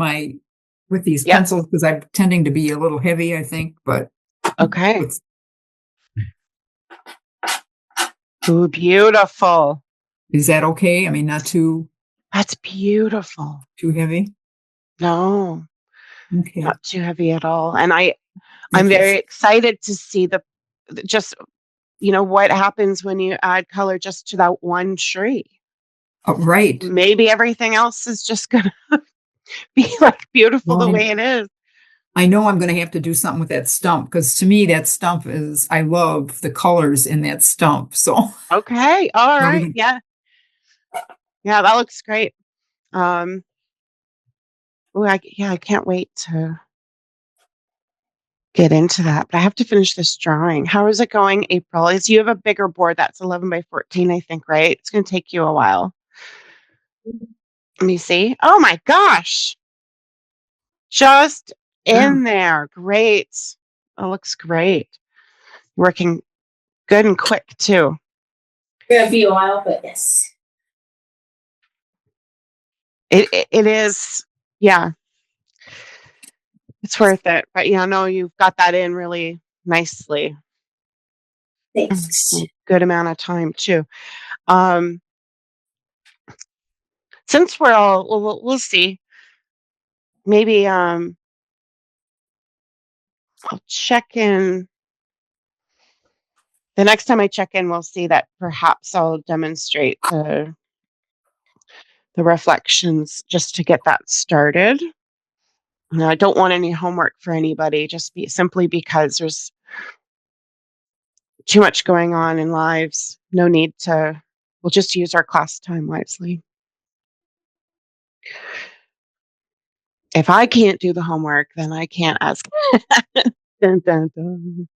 these Yep. pencils? Because I'm tending to be a little heavy, I think, but Okay. Ooh, beautiful. is that okay? I mean, not too That's beautiful. heavy? No, Okay. not too heavy at all. And I'm Thank you. very excited to see just, what happens when you add color just to that one tree. Oh, right. Maybe everything else is just going to be like beautiful the Well, way it is. I know I'm going to have to do something with that stump because to me, that stump I love the colors in that stump. So, Okay. All right. Yeah. Yeah, that looks great. I can't wait to get into that, but I have to finish this drawing. How is it going, April? You have a bigger board that's 11 by 14, I think, right? It's going to take you a while. Let me see. Oh my gosh. Just in there. Great. That looks great. Working good and quick too. It's gonna be a while, but yes. It is. Yeah. It's worth it. But no, you've got that in really nicely. Thanks. Good amount of time too. Since we'll see. Maybe I'll check in. The next time I check in, we'll see that perhaps I'll demonstrate the reflections just to get that started. And I don't want any homework for anybody, simply because there's too much going on in lives. No need to. We'll just use our class time wisely. If I can't do the homework, then I can't ask. Dun, dun, dun.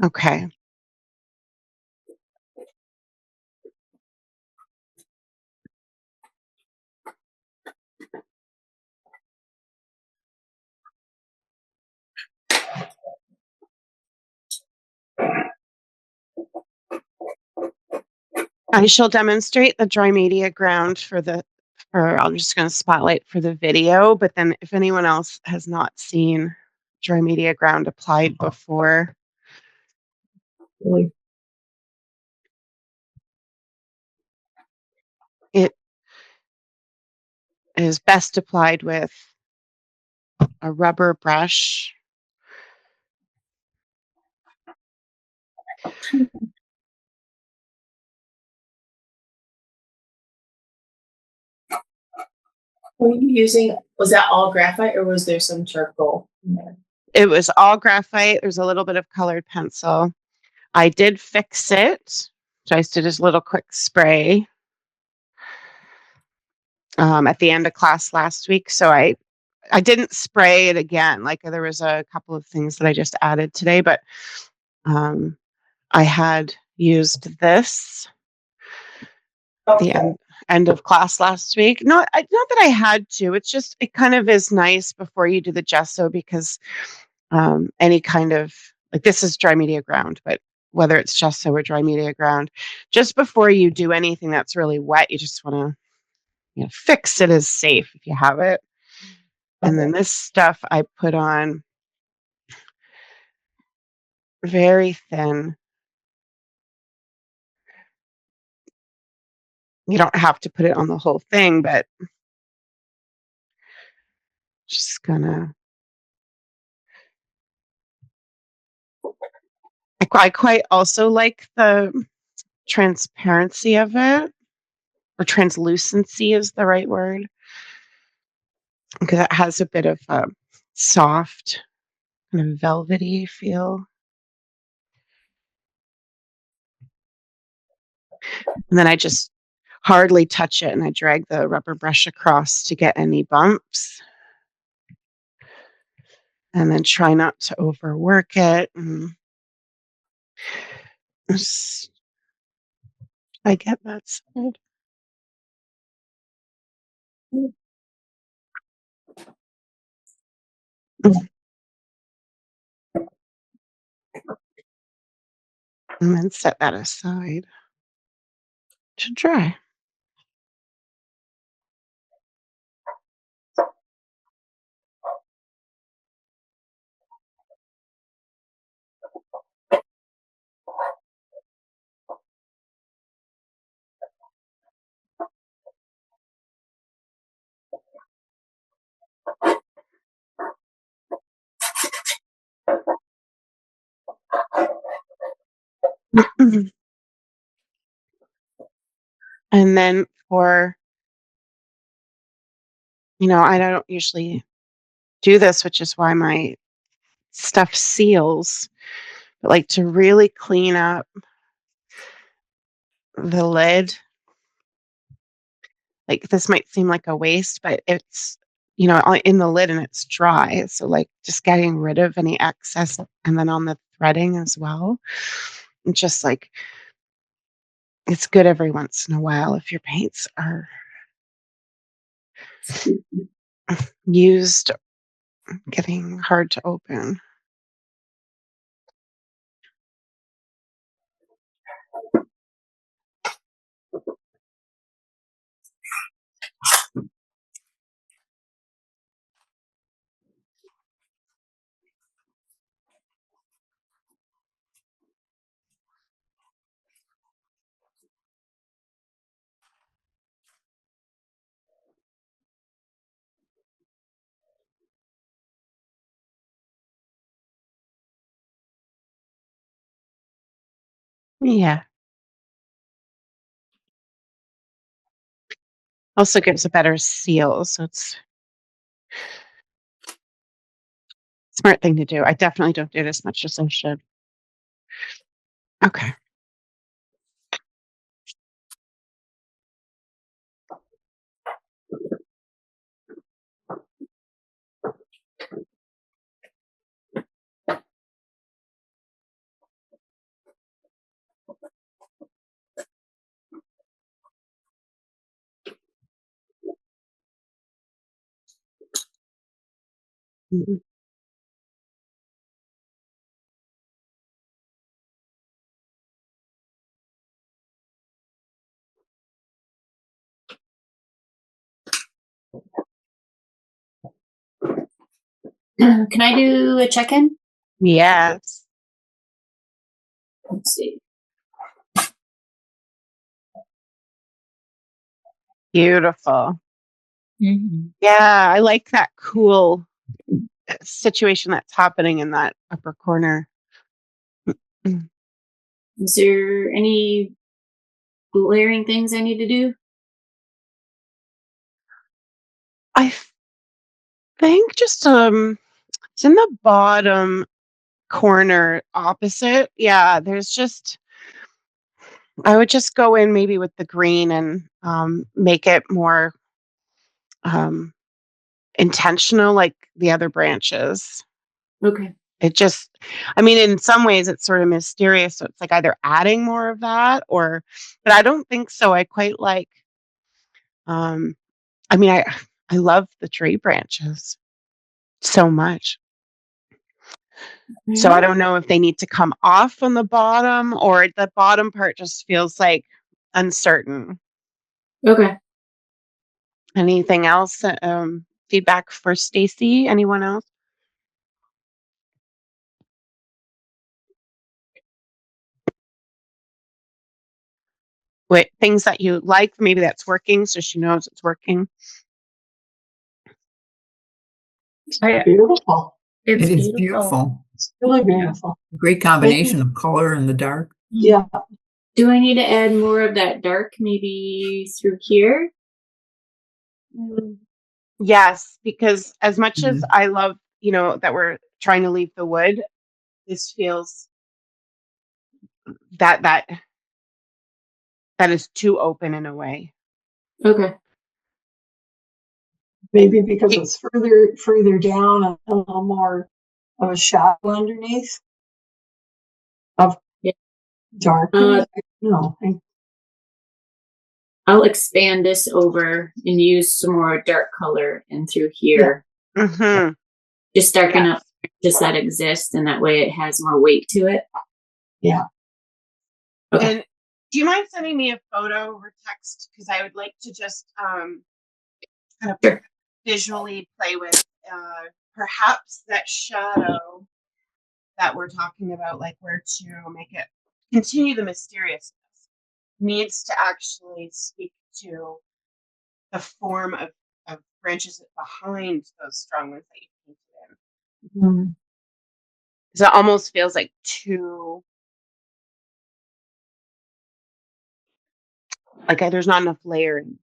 Okay. I shall demonstrate the dry media ground I'm just going to spotlight for the video, but then if anyone else has not seen dry media ground applied before, it is best applied with a rubber brush. Were you using, was that all graphite or was there some charcoal in there? It was all graphite. There's a little bit of colored pencil. I did fix it. So I just did a little quick spray at the end of class last week. So I didn't spray it again. Like there was a couple of things that I just added today, but I had used this at the end of class last week. Not that I had to. It's just it kind of is nice before you do the gesso because any kind of like this is dry media ground, but whether it's gesso or dry media ground, just before you do anything that's really wet, you just want to fix it as safe if you have it. And then this stuff I put on very thin. You don't have to put it on the whole thing, but just gonna. I quite also like the transparency of it, or translucency is the right word, because it has a bit of a soft, kind of velvety feel. And then I just hardly touch it and I drag the rubber brush across to get any bumps. And then try not to overwork it. And I get that side. And then set that aside to dry. And then for, I don't usually do this, which is why my stuff seals, but like to really clean up the lid. Like this might seem like a waste, but it's, in the lid and it's dry. So like just getting rid of any excess and then on the threading as well. And just like, it's good every once in a while if your paints are used, getting hard to open. Yeah. Also gives a better seal. So it's a smart thing to do. I definitely don't do it as much as I should. Okay. Mhm. Can I do a check-in? Yes. Let's see. Beautiful. Mhm. Yeah, I like that cool situation that's happening in that upper corner. Mm. Is there any glaring things I need to do? I think just it's in the bottom corner opposite. Yeah, there's just I would just go in maybe with the green and make it more um intentional like the other branches. Okay. It just I mean, in some ways it's sort of mysterious, so it's like either adding more of that or but I don't think so. I quite like um I mean, I love the tree branches so much. So I don't know if they need to come off on the bottom or the bottom part just feels like uncertain. Okay. Anything else? Feedback for Stacy? Anyone else? What things that you like? Maybe that's working, so she knows it's working. Beautiful. It's It is beautiful. beautiful. It's really beautiful. Great combination of color and the dark. Yeah. Do I need to add more of that dark maybe through here? Yes, because as much as Mhm. I love, that we're trying to leave the wood, this feels that is too open in a way. Okay. Maybe because it's further down and a little more of a shadow underneath of Yeah. darker. No, I'll expand this over and use some more dark color and through here. Mm-hmm. Just darken Yes. up just that exist, and that way it has more weight to it. yeah. Okay. And do you mind sending me a photo or text? Because I would like to just kind of Sure. visually play with perhaps that shadow that we're talking about, like where to make it continue the mysteriousness, needs to actually speak to the form of branches behind those strong ones that you painted in. Mm. So it almost feels like too, like there's not enough layering.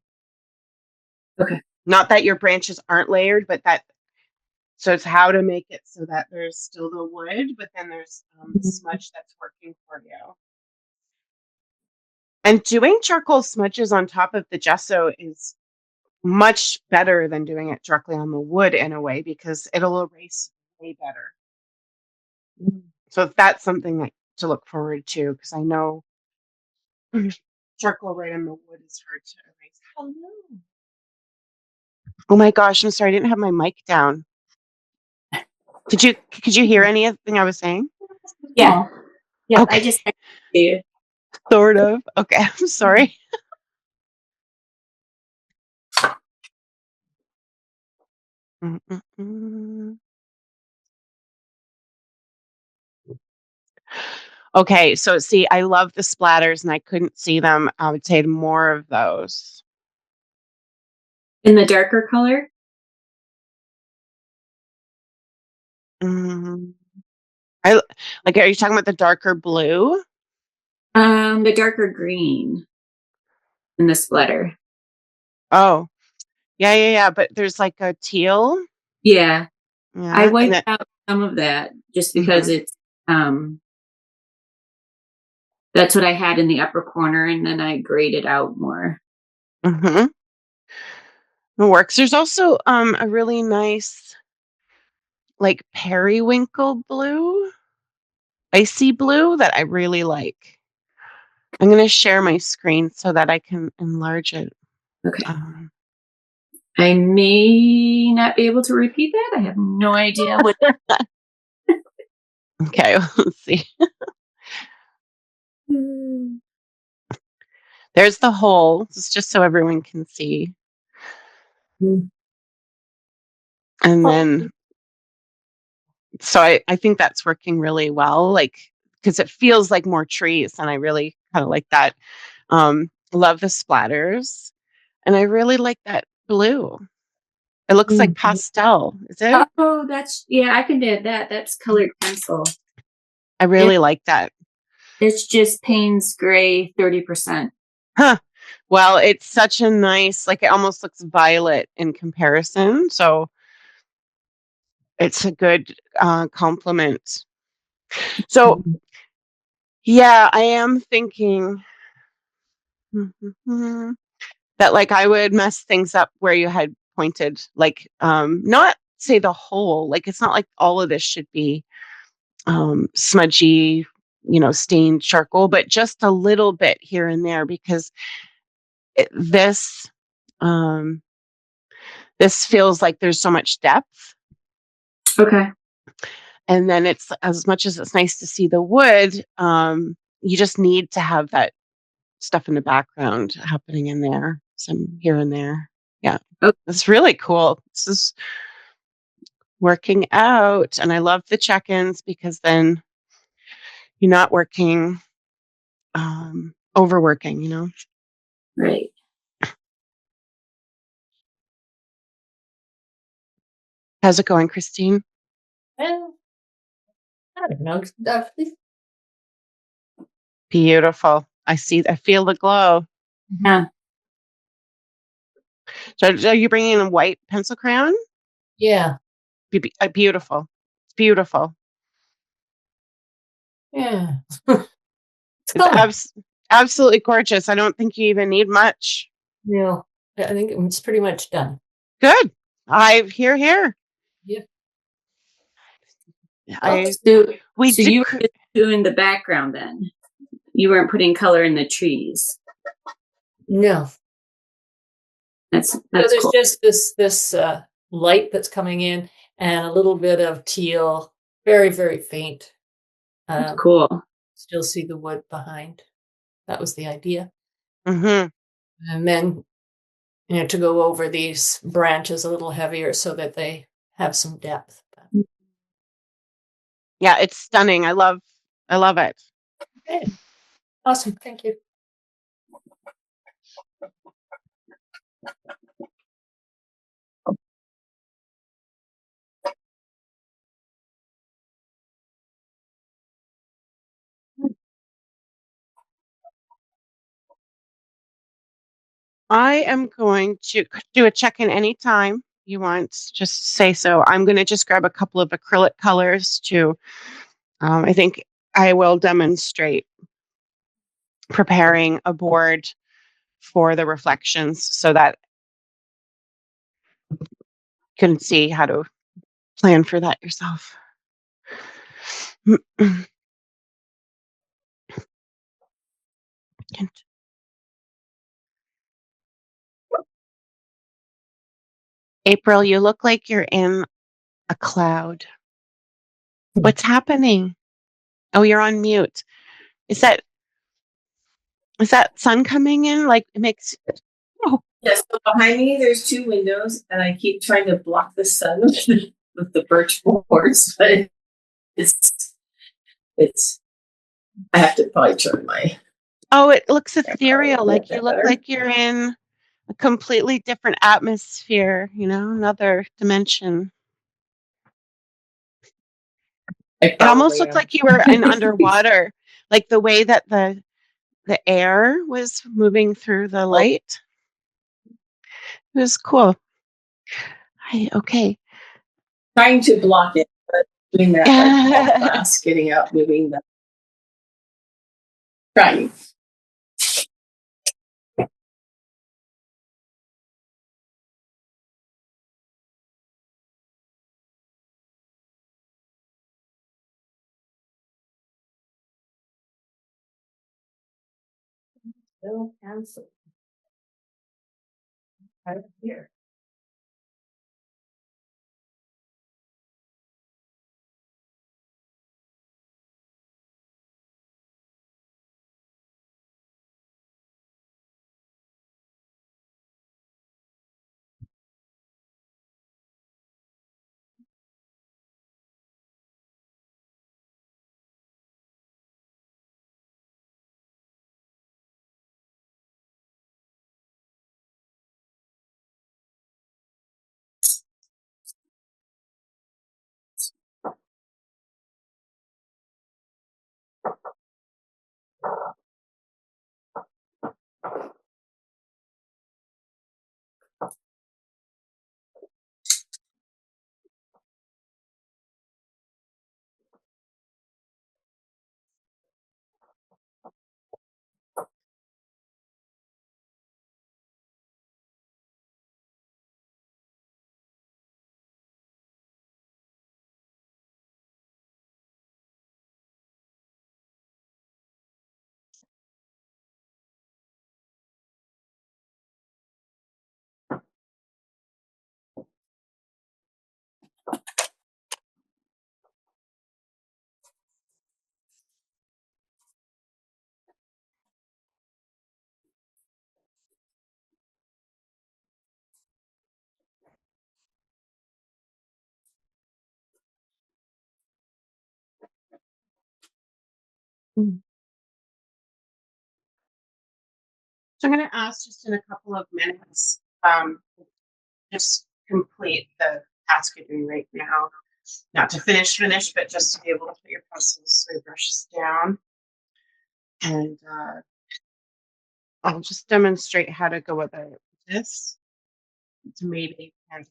Okay. Not that your branches aren't layered, but so it's how to make it so that there's still the wood, but then there's smudge that's working for you. And doing charcoal smudges on top of the gesso is much better than doing it directly on the wood in a way because it'll erase way better. So that's something to look forward to because I know charcoal right on the wood is hard to erase. Hello. Oh my gosh, I'm sorry, I didn't have my mic down. Could you hear anything I was saying? Yeah. Yeah. Okay. I just texted you. Sort of. Okay, I'm sorry. Okay, so see, I love the splatters and I couldn't see them. I would say more of those. In the darker color? I like. Are you talking about the darker blue? The darker green in the splatter. Oh, yeah. But there's like a teal. Yeah. I Yeah, and wiped then out some of that just because it's that's what I had in the upper corner, and then I graded out more. it works. There's also a really nice like periwinkle blue, icy blue that I really like. I'm gonna share my screen so that I can enlarge it. Okay. I may not be able to repeat that. I have no idea what. Okay, let's see. There's the hole. It's just so everyone can see. And then, so I think that's working really well, like, because it feels like more trees, and I really kind of like that. Love the splatters, and I really like that blue. It looks like pastel, is it? Oh, yeah, I can do that. That's colored pencil. I really like that. It's just Payne's Gray 30%. Huh. Well, it's such a nice, like, it almost looks violet in comparison. So it's a good compliment. So, yeah, I am thinking that, like, I would mess things up where you had pointed, like, not say the whole, like, it's not like all of this should be smudgy, stained charcoal, but just a little bit here and there, because this um, this feels like there's so much depth. Okay. And then it's, as much as it's nice to see the wood, you just need to have that stuff in the background happening in there, some here and there. Yeah, Okay. it's really cool. This is working out, and I love the check-ins because then you're not working, overworking. Right. How's it going, Christine? Well, I don't know. Beautiful. I feel the glow. Yeah. So are you bringing in a white pencil crayon? Yeah. Beautiful. It's beautiful. Yeah. It's absolutely gorgeous. I don't think you even need much. No, I think it's pretty much done. Good. Here. Yep. We So did. you were just doing the background then? You weren't putting color in the trees? No. That's So there's cool. just this light that's coming in and a little bit of teal, very, very faint. That's cool. Still see the wood behind. That was the idea. Mm-hmm. And then, to go over these branches a little heavier so that they have some depth. Yeah, it's stunning. I love it. Okay. Awesome. Thank you. I am going to do a check-in anytime you want. Just say so. I'm going to just grab a couple of acrylic colors to, I think I will demonstrate preparing a board for the reflections so that you can see how to plan for that yourself. April, you look like you're in a cloud. What's happening? Oh, you're on mute. Is that sun coming in? Like, it makes. Oh. Yes, so behind me there's two windows, and I keep trying to block the sun with the birch boards, but it's. I have to probably turn my. Oh, it looks ethereal. Like you look like you're in a completely different atmosphere. Another dimension. It almost looked like you were in underwater, like the way that the air was moving through the light. It was cool. Okay. Trying to block it, but doing that like fast, getting out, moving the. Trying. So cancel. Right here. Mm. So I'm going to ask just in a couple of minutes, just complete the task you're doing right now. Not to finish, but just to be able to put your pencils or brushes down. And I'll just demonstrate how to go about this to maybe kind of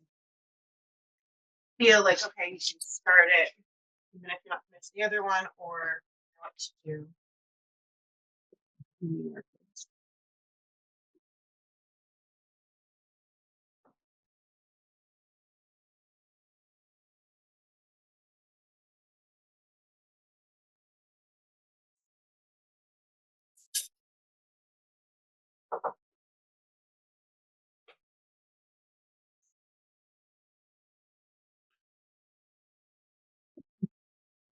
feel like, okay, you can start it, even if you're not finished the other one, or what to do.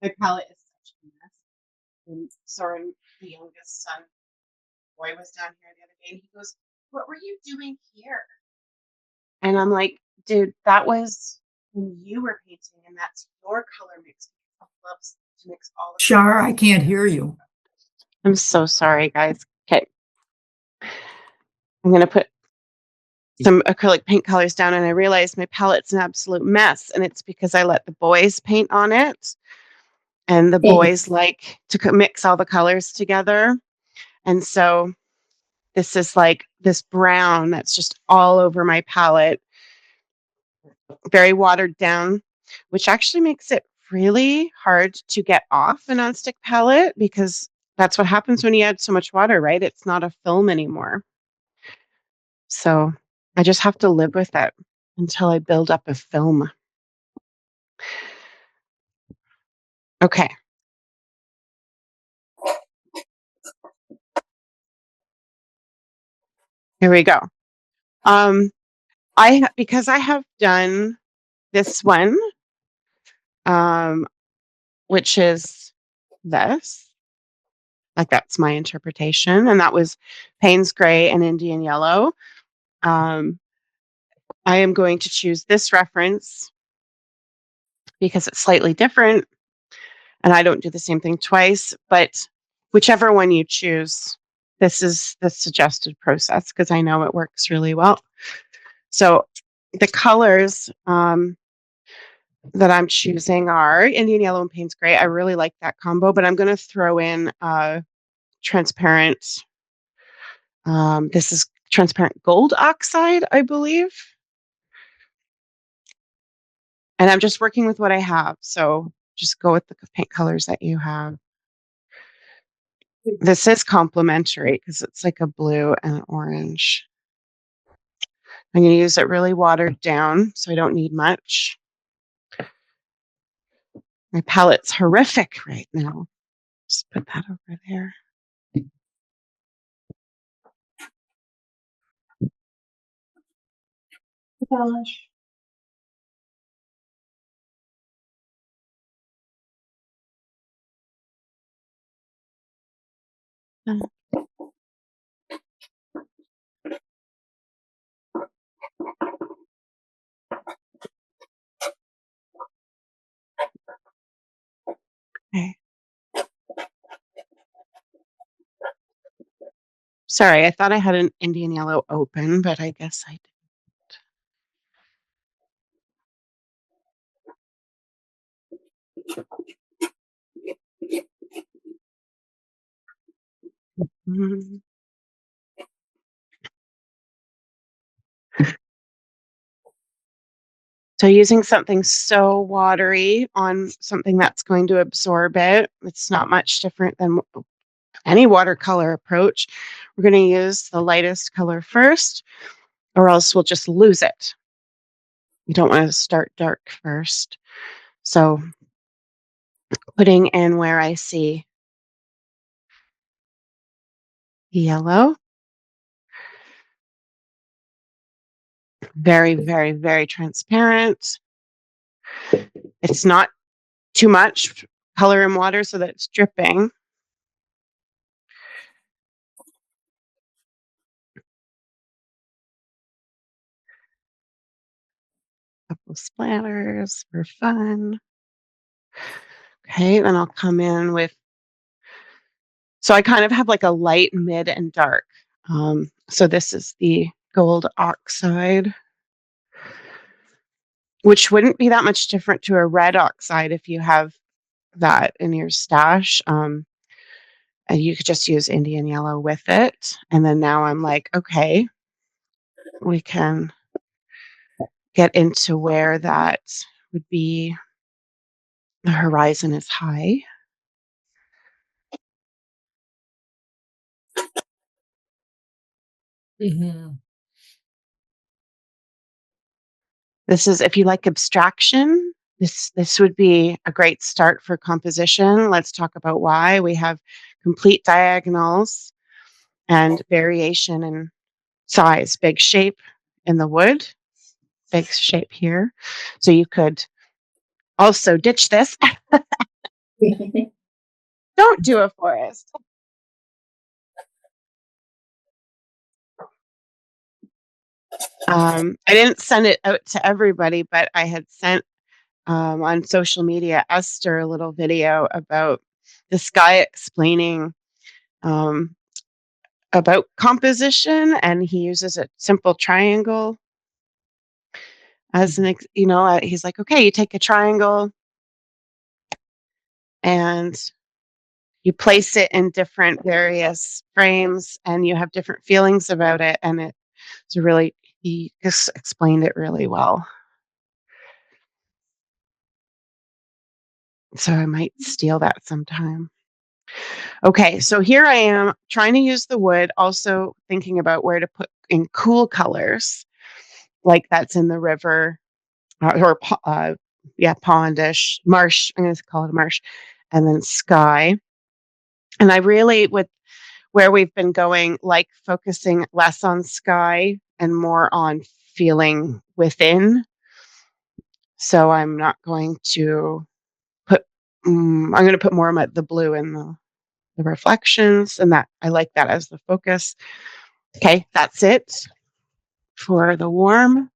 My palette is such a mess. And Soren, the youngest son, boy, was down here the other day, and he goes, "What were you doing here?" And I'm like, "Dude, that was when you were painting, and that's your color mix. He loves to mix all the Shar, I can't hear you. I'm so sorry, guys. Okay. I'm going to put some acrylic paint colors down, and I realized my palette's an absolute mess, and it's because I let the boys paint on it, and the boys like to mix all the colors together. And so this is like this brown that's just all over my palette, very watered down, which actually makes it really hard to get off a nonstick palette because that's what happens when you add so much water, right? It's not a film anymore. So I just have to live with it until I build up a film. Okay. Here we go. Because I have done this one, which is this. Like that's my interpretation, and that was Payne's Gray and Indian Yellow. I am going to choose this reference because it's slightly different, and I don't do the same thing twice. But whichever one you choose, this is the suggested process because I know it works really well. So the colors that I'm choosing are Indian Yellow and Payne's Gray. I really like that combo, but I'm going to throw in transparent. This is transparent gold oxide, I believe. And I'm just working with what I have. So just go with the paint colors that you have. This is complementary because it's like a blue and an orange. I'm going to use it really watered down, so I don't need much. My palette's horrific right now. Just put that over there. Gosh. Okay. Sorry, I thought I had an Indian Yellow open, but I guess I didn't. So using something so watery on something that's going to absorb it, it's not much different than any watercolor approach. We're going to use the lightest color first, or else we'll just lose it. You don't want to start dark first. So putting in where I see yellow, very, very, very transparent. It's not too much color and water so that it's dripping. Couple splatters for fun. Okay, then I'll come in with So I kind of have like a light, mid, and dark. So this is the gold oxide, which wouldn't be that much different to a red oxide if you have that in your stash. And you could just use Indian yellow with it. And then now I'm like, okay, we can get into where that would be. The horizon is high. Mm-hmm. This is, if you like abstraction, this would be a great start for composition. Let's talk about why. We have complete diagonals and variation in size, big shape in the wood, big shape here. So you could also ditch this. Don't do a forest. I didn't send it out to everybody, but I had sent on social media Esther a little video about this guy explaining um, about composition, and he uses a simple triangle as an, he's like, okay, you take a triangle and you place it in different various frames and you have different feelings about it. And it's really, he just explained it really well. So I might steal that sometime. Okay, so here I am trying to use the wood, also thinking about where to put in cool colors, like that's in the river or pondish, marsh. I'm going to call it a marsh, and then sky. And I really, with where we've been going, like focusing less on sky and more on feeling within. So I'm not going to put, I'm going to put more of the blue in the reflections, and that I like that as the focus. Okay, that's it for the warm.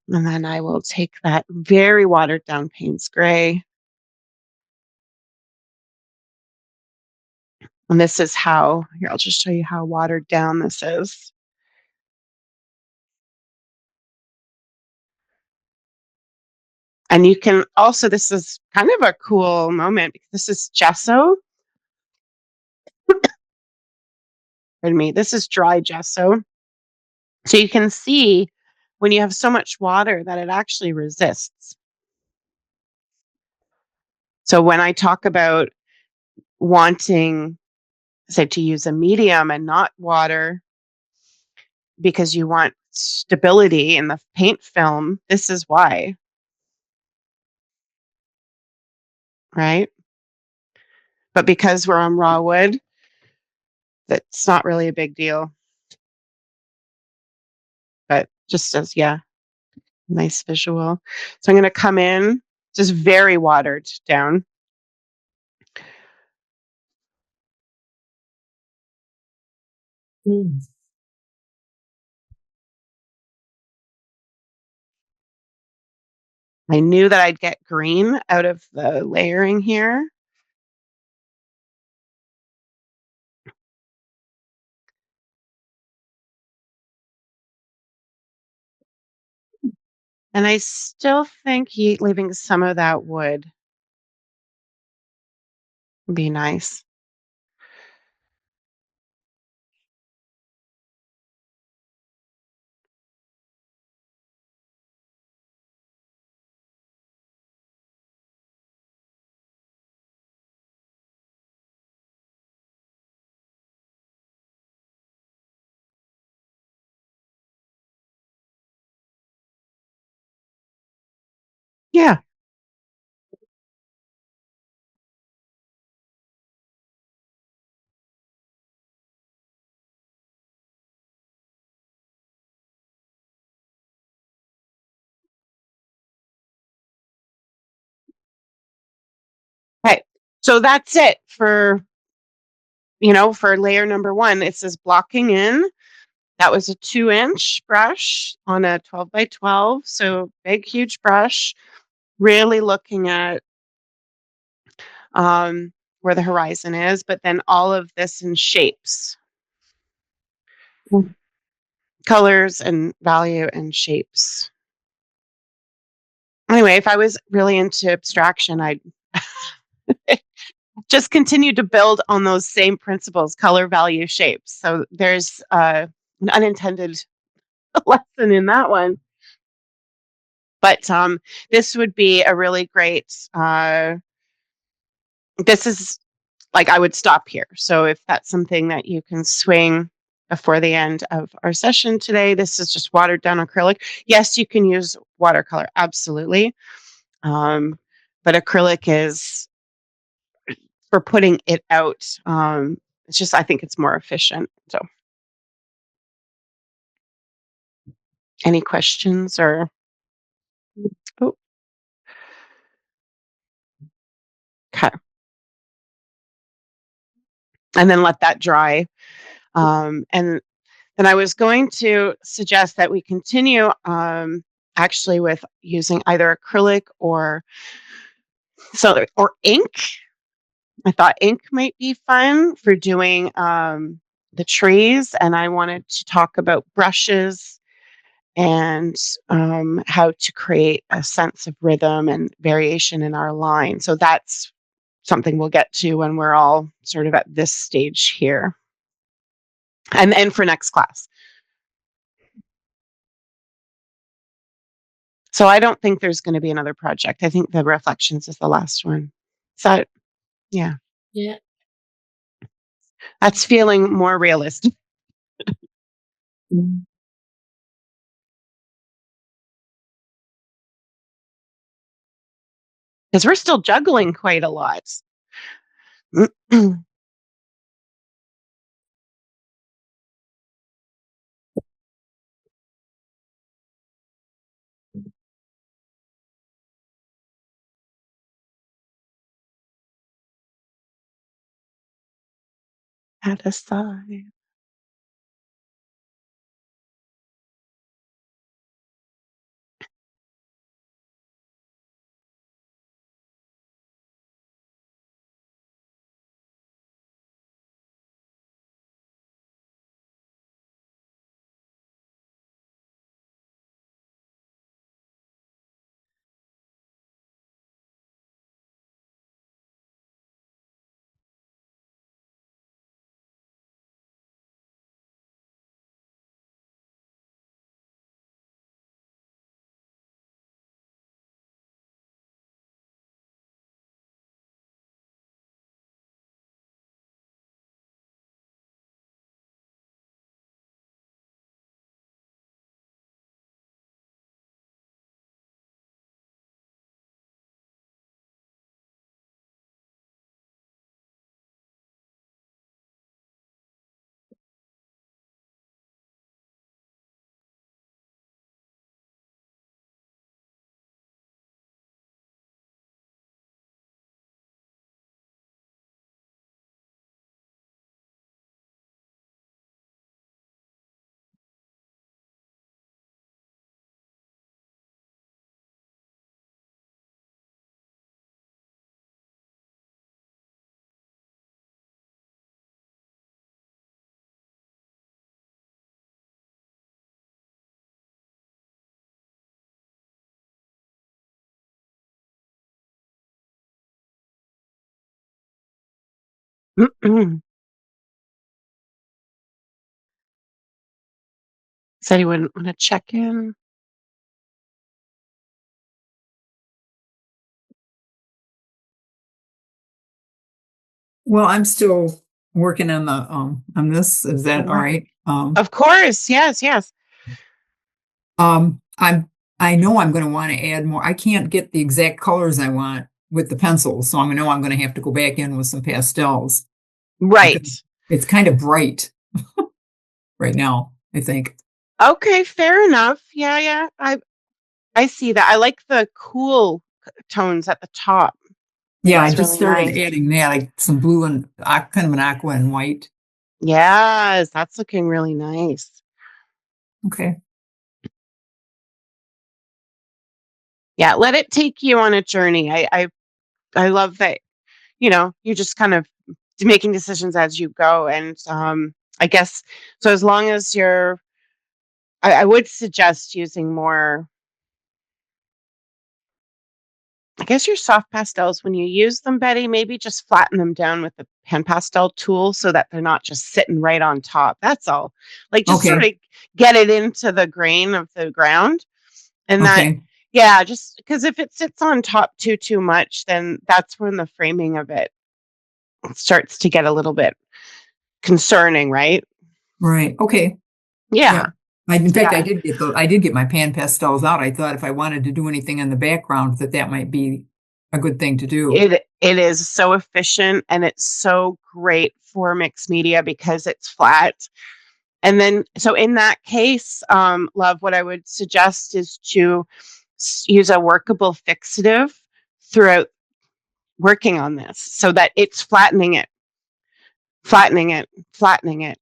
And then I will take that very watered down Payne's Gray. And this is how, here, I'll just show you how watered down this is. And you can also, this is kind of a cool moment because this is gesso. Pardon me, this is dry gesso. So you can see when you have so much water that it actually resists. So when I talk about wanting, say, to use a medium and not water because you want stability in the paint film, this is why. Right? But because we're on raw wood, that's not really a big deal. But just as, nice visual. So I'm going to come in just very watered down. I knew that I'd get green out of the layering here. And I still think leaving some of that wood would be nice. Yeah. Okay. So that's it for, for layer number 1. It says blocking in. That was a 2-inch brush on a 12 by 12. So big, huge brush, really looking at where the horizon is, but then all of this in shapes, colors and value and shapes. Anyway, if I was really into abstraction, I'd just continue to build on those same principles, color, value, shapes. So there's an unintended lesson in that one. But this would be a really great, this is like, I would stop here. So if that's something that you can swing before the end of our session today, this is just watered down acrylic. Yes, you can use watercolor, absolutely. But acrylic is for putting it out. It's just, I think it's more efficient. So any questions or, oh, okay. And then let that dry. And then I was going to suggest that we continue actually with using either acrylic or ink. I thought ink might be fun for doing the trees, and I wanted to talk about brushes and how to create a sense of rhythm and variation in our line. So that's something we'll get to when we're all sort of at this stage here, and for next class. So I don't think there's going to be another project. I think the reflections is the last one. So yeah, that's feeling more realistic. Because we're still juggling quite a lot. At a side. Does anyone want to check in? Well, I'm still working on the on this. Is that all right? Of course, yes. I know I'm going to want to add more. I can't get the exact colors I want with the pencils, so I know I'm going to have to go back in with some pastels. Right. It's kind of bright right now, I think. Okay, fair enough. Yeah. I see that. I like the cool tones at the top. Yeah, I It's just really started nice. adding that, like some blue and kind of an aqua and white. Yes, that's looking really nice. Okay. Yeah, let it take you on a journey. I love that you're just kind of making decisions as you go. And I guess, so as long as I would suggest using more, I guess your soft pastels, when you use them, Betty, maybe just flatten them down with the pen pastel tool so that they're not just sitting right on top. That's all. Like just sort of get it into the grain of the ground. And that, yeah, just because if it sits on top too much, then that's when the framing of it starts to get a little bit concerning, right? Right. Okay. Yeah. In fact, I did get my pan pastels out. I thought if I wanted to do anything in the background, that might be a good thing to do. It is so efficient, and it's so great for mixed media because it's flat. And then, so in that case, love, what I would suggest is to use a workable fixative throughout working on this so that it's flattening it,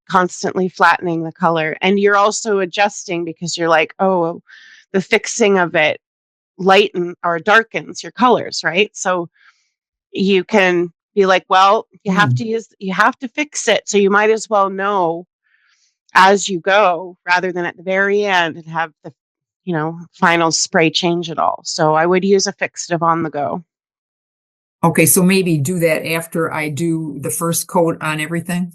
constantly flattening the color. And you're also adjusting because you're like, oh, the fixing of it lighten or darkens your colors, right? So you can be like, well, you have to fix it. So you might as well know as you go rather than at the very end and have the, final spray change it all. So I would use a fixative on the go. Okay, so maybe do that after I do the first coat on everything?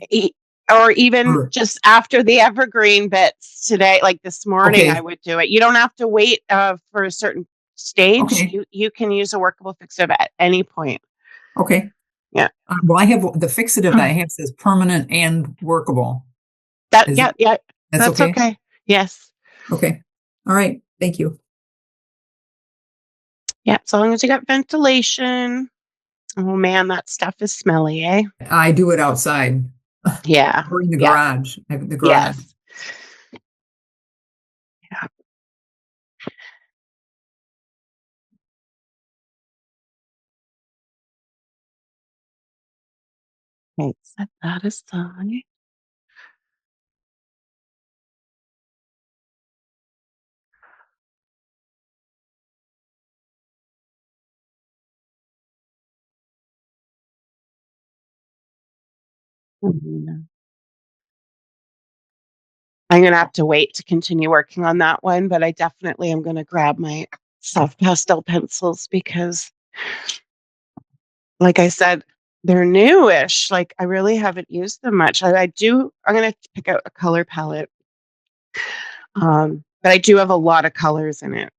Or even just after the evergreen bits today, like this morning, I would do it. You don't have to wait for a certain stage. Okay. You can use a workable fixative at any point. Okay. Yeah. Well, I have the fixative that I have says permanent and workable. That's okay? Okay. Yes. Okay. All right. Thank you. Yeah, as long as you got ventilation. Oh man, that stuff is smelly, eh? I do it outside. Yeah. Or in the garage. I have the garage. Yes. Yeah. Okay, set that aside. I'm going to have to wait to continue working on that one, but I definitely am going to grab my soft pastel pencils because, like I said, they're newish. Like I really haven't used them much. I'm going to pick out a color palette. But I do have a lot of colors in it.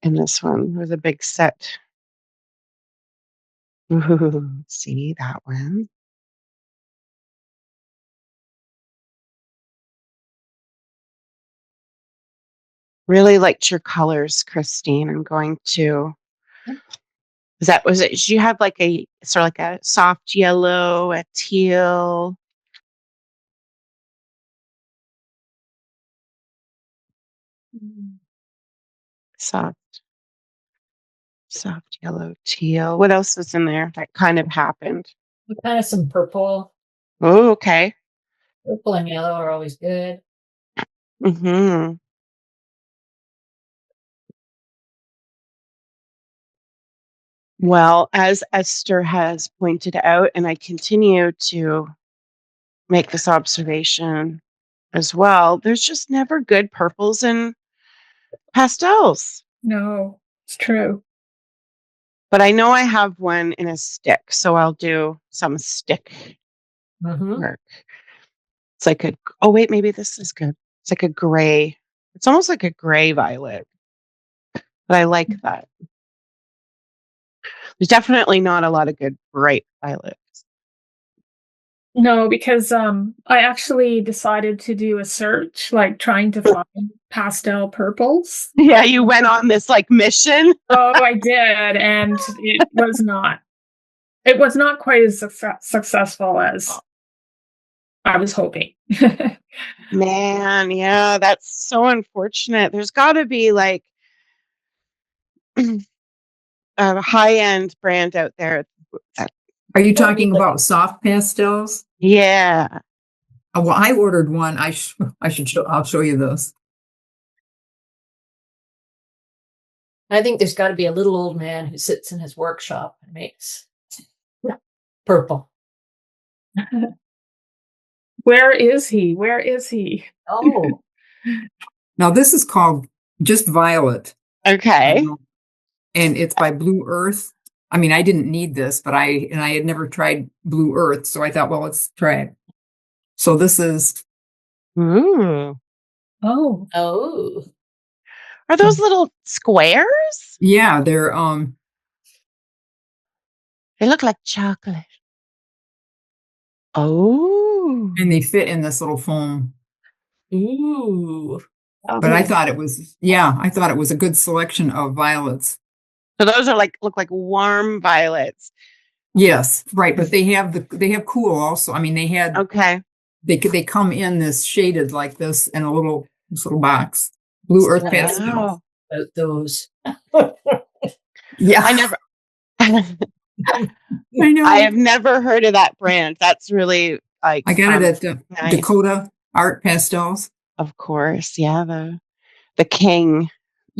In this one, there's a big set. Ooh, see that one? Really liked your colors, Christine. I'm going to. Did you have like a sort of like a soft yellow, a teal? Soft yellow, teal. What else was in there that kind of happened? Kind of some purple. Oh, okay. Purple and yellow are always good. Mm-hmm. Well, as Esther has pointed out, and I continue to make this observation as well, there's just never good purples and pastels. No, it's true. But I know I have one in a stick, so I'll do some stick work. It's like maybe this is good. It's like a gray. It's almost like a gray violet, but I like that. There's definitely not a lot of good bright violets. No, because I actually decided to do a search, like trying to find pastel purples. Yeah, you went on this like mission. Oh, I did, and it was not quite as successful as I was hoping. Man, yeah, that's so unfortunate. There's got to be like a high-end brand out there. Are you talking about soft pastels? Yeah. Well, I ordered one. I'll show you this. I think there's got to be a little old man who sits in his workshop and makes Purple. Where is he? Where is he? Oh, Now this is called just Violet. Okay. And it's by Blue Earth. I mean, I didn't need this, but I had never tried Blue Earth, so I thought, well, let's try it. So this is Ooh. oh. Are those little squares? yeah, they're They look like chocolate. Oh. and they fit in this little foam. Ooh. But I thought it was a good selection of violets. So those are look like warm violets. Yes, right. But they have cool also. I mean, Okay. they come in this shaded like this in this little box. Blue Earth pastel. Wow. About those. Yeah. I never I know. I have never heard of that brand. That's really like I got it at nice. Dakota Art Pastels. Of course. Yeah, the king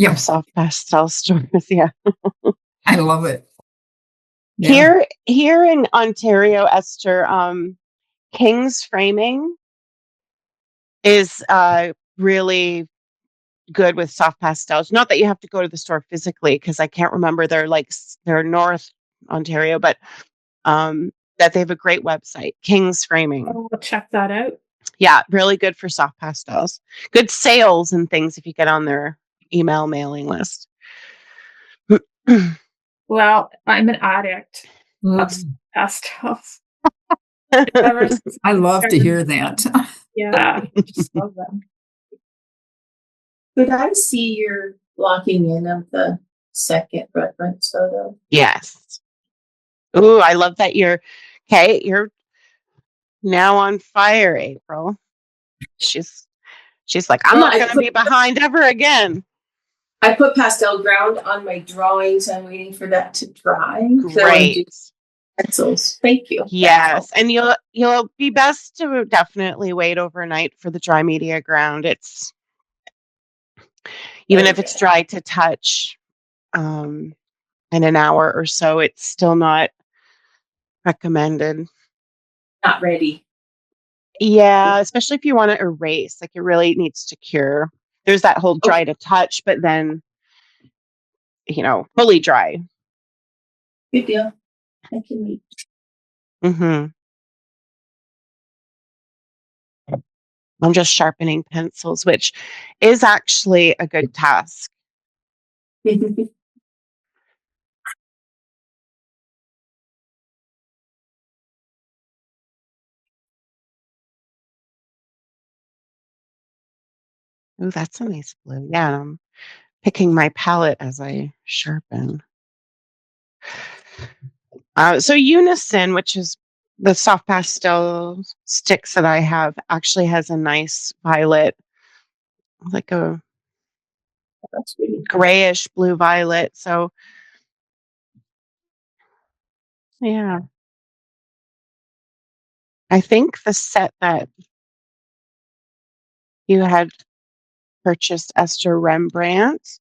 of soft pastel stores. Yeah. I love it. Yeah. Here in Ontario, Esther, King's Framing is really good with soft pastels. Not that you have to go to the store physically, because I can't remember. They're North Ontario, but that they have a great website, King's Framing. I'll check that out. Yeah, really good for soft pastels. Good sales and things if you get on their email mailing list. Well, I'm an addict of pastels. Ever since I love to discovered hear them. that. Yeah, I just love them. Could I see your blocking in of the second reference photo? Yes. Ooh, I love that you're now on fire, April. She's like, I'm not going to be behind ever again. I put pastel ground on my drawings. I'm waiting for that to dry. Great. Pencils. Thank you. Yes, and you'll be best to definitely wait overnight for the dry media ground. It's even if it's dry to touch in an hour or so, it's still not recommended. Not ready. Yeah, especially if you want to erase, like it really needs to cure. There's that whole dry to touch, but then fully dry. Good deal. I can wait. Mm-hmm. I'm just sharpening pencils, which is actually a good task. Oh, that's a nice blue. Yeah, and I'm picking my palette as I sharpen. So Unison, which is the soft pastel sticks that I have, actually has a nice violet, like a grayish blue violet. So yeah, I think the set that you had purchased, Esther, Rembrandt.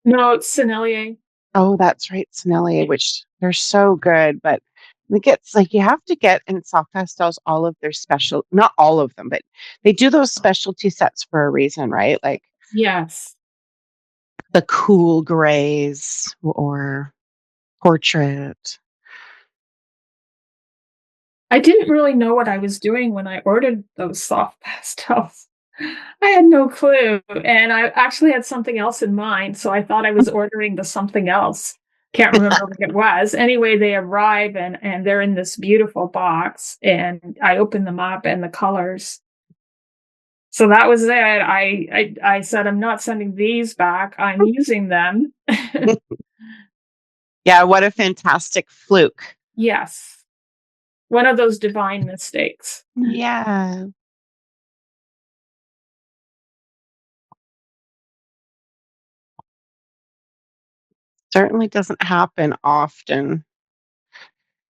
No, it's Sennelier. Oh, that's right, Sennelier, which they're so good, but it gets like you have to get in soft pastels all of their special, not all of them, but they do those specialty sets for a reason, right? Like Yes. the cool grays or portrait. I didn't really know what I was doing when I ordered those soft pastels. I had no clue. And I actually had something else in mind. So I thought I was ordering the something else. Can't remember what it was. Anyway, they arrive and they're in this beautiful box. And I open them up and the colors. So that was it. I said, I'm not sending these back. I'm using them. Yeah, what a fantastic fluke. Yes. One of those divine mistakes. Yeah. Certainly doesn't happen often.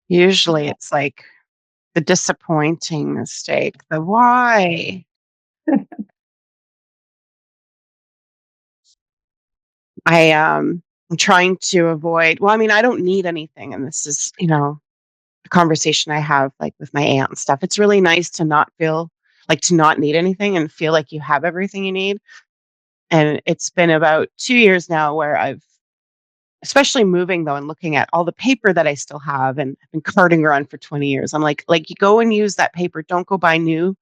Usually it's like the disappointing mistake, the why. I'm trying to avoid, well, I mean, I don't need anything, and this is, conversation I have like with my aunt and stuff. It's really nice to not feel like to not need anything and feel like you have everything you need. And it's been about 2 years now where I've, especially moving though, and looking at all the paper that I still have and I've been carting around for 20 years. I'm like you go and use that paper. Don't go buy new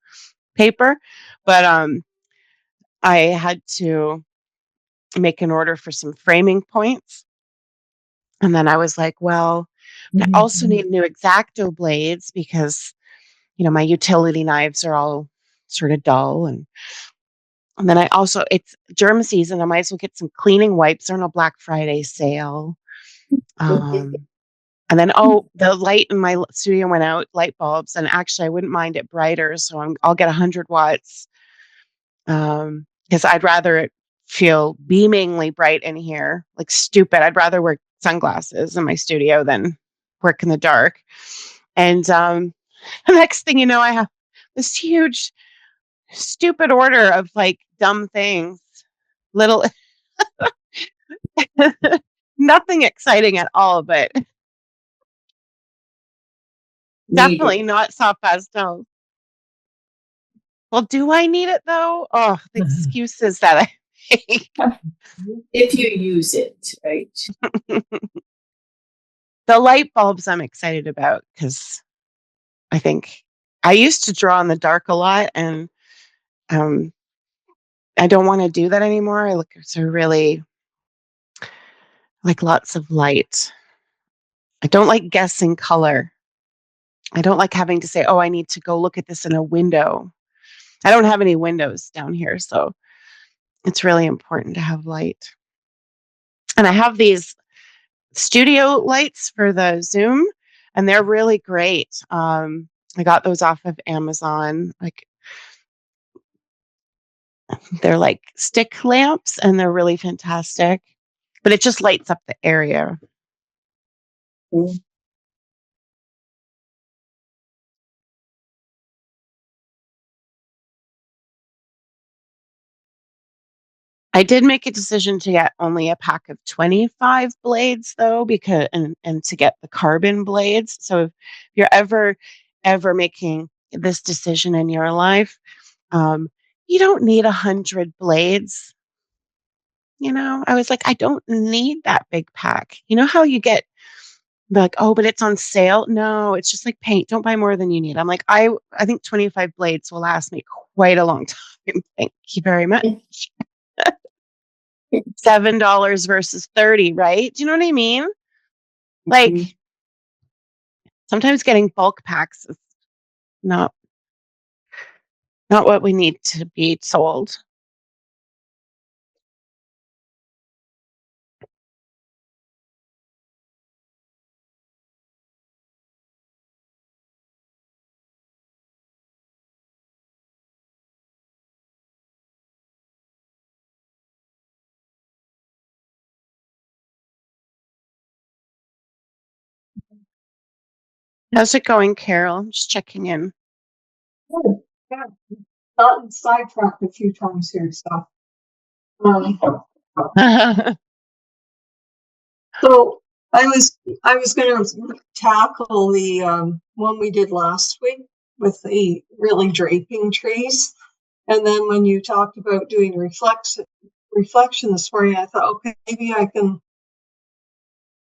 paper. But I had to make an order for some framing points. And then I was like, well, I also need new X-Acto blades because, my utility knives are all sort of dull. And then I also, it's germ season. I might as well get some cleaning wipes. They're on a Black Friday sale. And then, the light in my studio went out, light bulbs. And actually, I wouldn't mind it brighter. So I'll get 100 watts because I'd rather it feel beamingly bright in here, like stupid. I'd rather wear sunglasses in my studio than work in the dark. And the next thing you know, I have this huge, stupid order of like dumb things, little, nothing exciting at all, but definitely not soft pastels. Well, do I need it though? Oh, the excuses that I make. If you use it, right? The light bulbs I'm excited about because I think I used to draw in the dark a lot, and I don't want to do that anymore. I look to really like lots of light. I don't like guessing color. I don't like having to say, oh, I need to go look at this in a window. I don't have any windows down here, so it's really important to have light. And I have these studio lights for the Zoom, and they're really great. I got those off of Amazon. Like they're like stick lamps, and they're really fantastic. But it just lights up the area. I did make a decision to get only a pack of 25 blades though, because and to get the carbon blades. So if you're ever making this decision in your life, you don't need 100 blades. I was like, I don't need that big pack. You know how you get like, oh, but it's on sale. No, it's just like paint. Don't buy more than you need. I'm like, I think 25 blades will last me quite a long time. Thank you very much. $7 versus 30, right? Do you know what I mean? Like sometimes getting bulk packs is not what we need to be sold. How's it going, Carol? I'm just checking in. Good. Gotten sidetracked a few times here, so. So I was going to tackle the one we did last week with the really draping trees, and then when you talked about doing reflection this morning, I thought, okay, maybe I can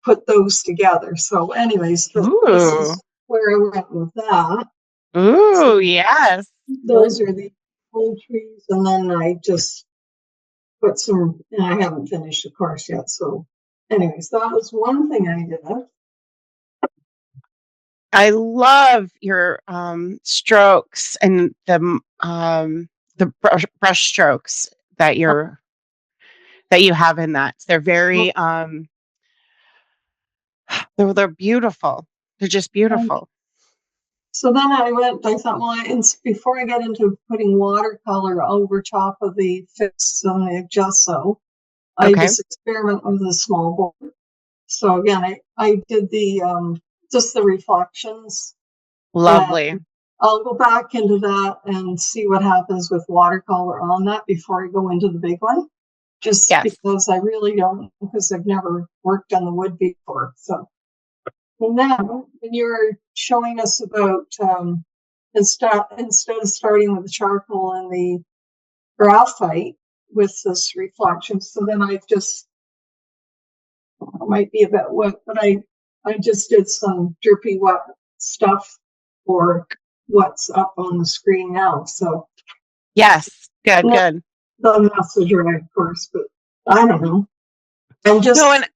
put those together. So, anyways, this is where I went with that. Ooh, so yes. Those are the old trees, and then I just put some, and I haven't finished the course yet. So, anyways, that was one thing I did. I love your strokes and the brush strokes that you have in that. They're very they're beautiful. They're just beautiful. So then I thought, well, before I get into putting watercolor over top of the fix on the gesso, I just experiment with a small board. So again, I did the just the reflections. Lovely. I'll go back into that and see what happens with watercolor on that before I go into the big one. Just because I really don't, because I've never worked on the wood before. So And then when you were showing us about instead of starting with the charcoal and the graphite with this reflection, so then I just might be a bit wet, but I just did some drippy wet stuff for what's up on the screen now. So Yes, good. The message right, of course, but I don't know. I'm just no, and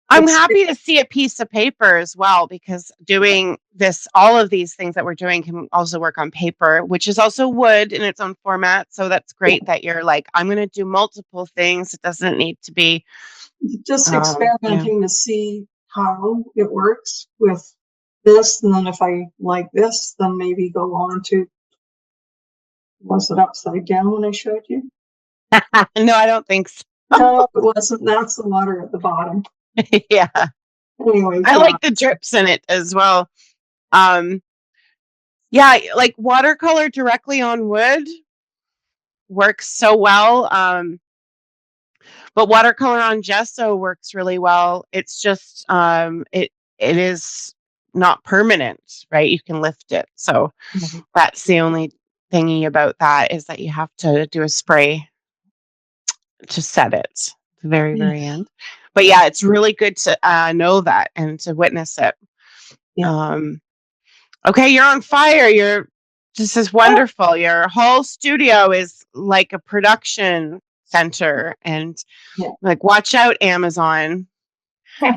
I'm happy to see a piece of paper as well, because doing this, all of these things that we're doing can also work on paper, which is also wood in its own format. So that's great that you're like, I'm going to do multiple things. It doesn't need to be just experimenting to see how it works with this. And then if I like this, then maybe go on to, was it upside down when I showed you? No, I don't think so. No, it wasn't. That's the water at the bottom. Yeah. Anyways, I like the drips in it as well. Yeah, like watercolor directly on wood works so well. But watercolor on gesso works really well. It's just it is not permanent, right? You can lift it. So that's the only thingy about that, is that you have to do a spray to set it at the very, very end. But yeah, it's really good to know that and to witness it. Okay, you're on fire. This is wonderful. Your whole studio is like a production center, and like, watch out, Amazon.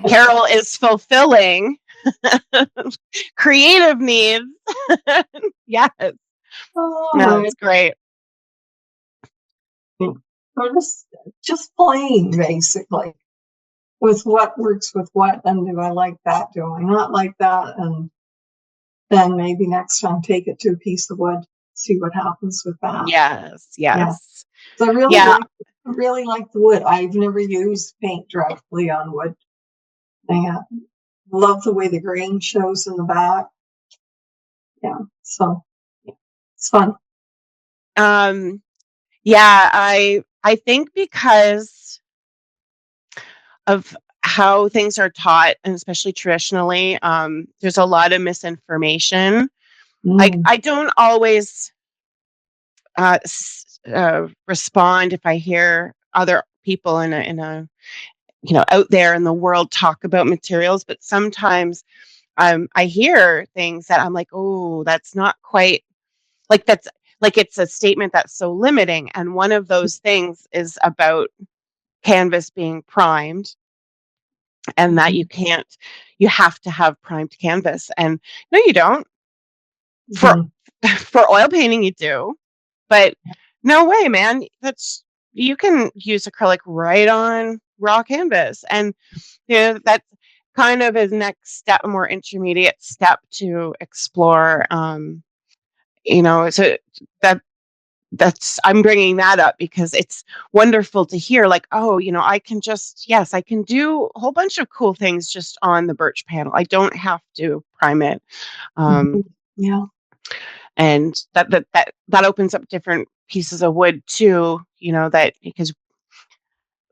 Carol is fulfilling creative needs. Yes. That's great. Or just playing, basically, with what works with what, and do I like that? Do I not like that? And then maybe next time take it to a piece of wood, see what happens with that. Yes. Yeah. So I really like the wood. I've never used paint directly on wood. I love the way the grain shows in the back. Yeah, so it's fun. Yeah, I think because of how things are taught, and especially traditionally, there's a lot of misinformation. Like, I don't always respond if I hear other people in a out there in the world talk about materials, but sometimes I hear things that I'm like, oh, that's not quite like, that's like, it's a statement that's so limiting. And one of those things is about canvas being primed, and that you have to have primed canvas. And no, you don't. For oil painting, you do, but no way, man. You can use acrylic right on raw canvas. And that's kind of a next step, a more intermediate step to explore. So I'm bringing that up because it's wonderful to hear, like, oh, I can do a whole bunch of cool things just on the birch panel. I don't have to prime it. And that opens up different pieces of wood too, that, because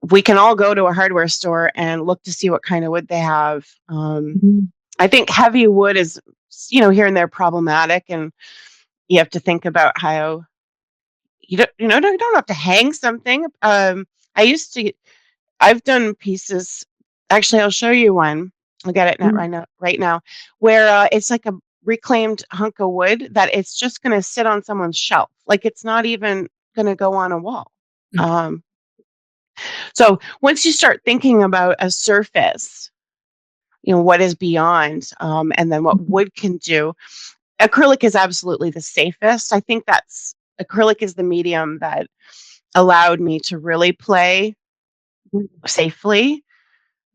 we can all go to a hardware store and look to see what kind of wood they have. I think heavy wood is, here and there problematic, and you have to think about how you don't have to hang something. I've done pieces. Actually, I'll show you one. I'll get it right now, where it's like a reclaimed hunk of wood that it's just going to sit on someone's shelf. Like, it's not even going to go on a wall. So once you start thinking about a surface, what is beyond, and then what wood can do, acrylic is absolutely the safest. I think acrylic is the medium that allowed me to really play safely.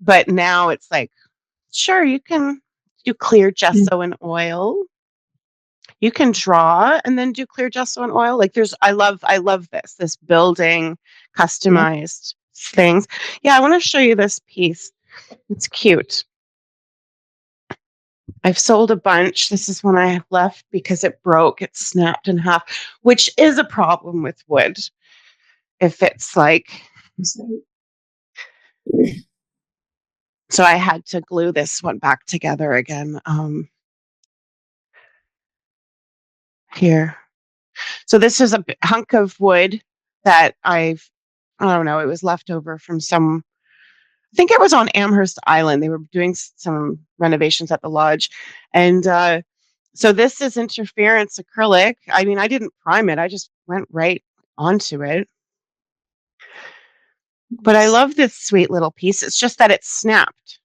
But now it's like, sure, you can do clear gesso and oil. You can draw and then do clear gesso and oil. Like, I love this building customized things. Yeah, I want to show you this piece. It's cute. I've sold a bunch. This is one I left because it broke. It snapped in half, which is a problem with wood. If it's like, So I had to glue this one back together again. Here. So this is a hunk of wood that I don't know, it was left over from I think it was on Amherst Island. They were doing some renovations at the lodge. And so this is interference acrylic. I mean, I didn't prime it. I just went right onto it. But I love this sweet little piece. It's just that it snapped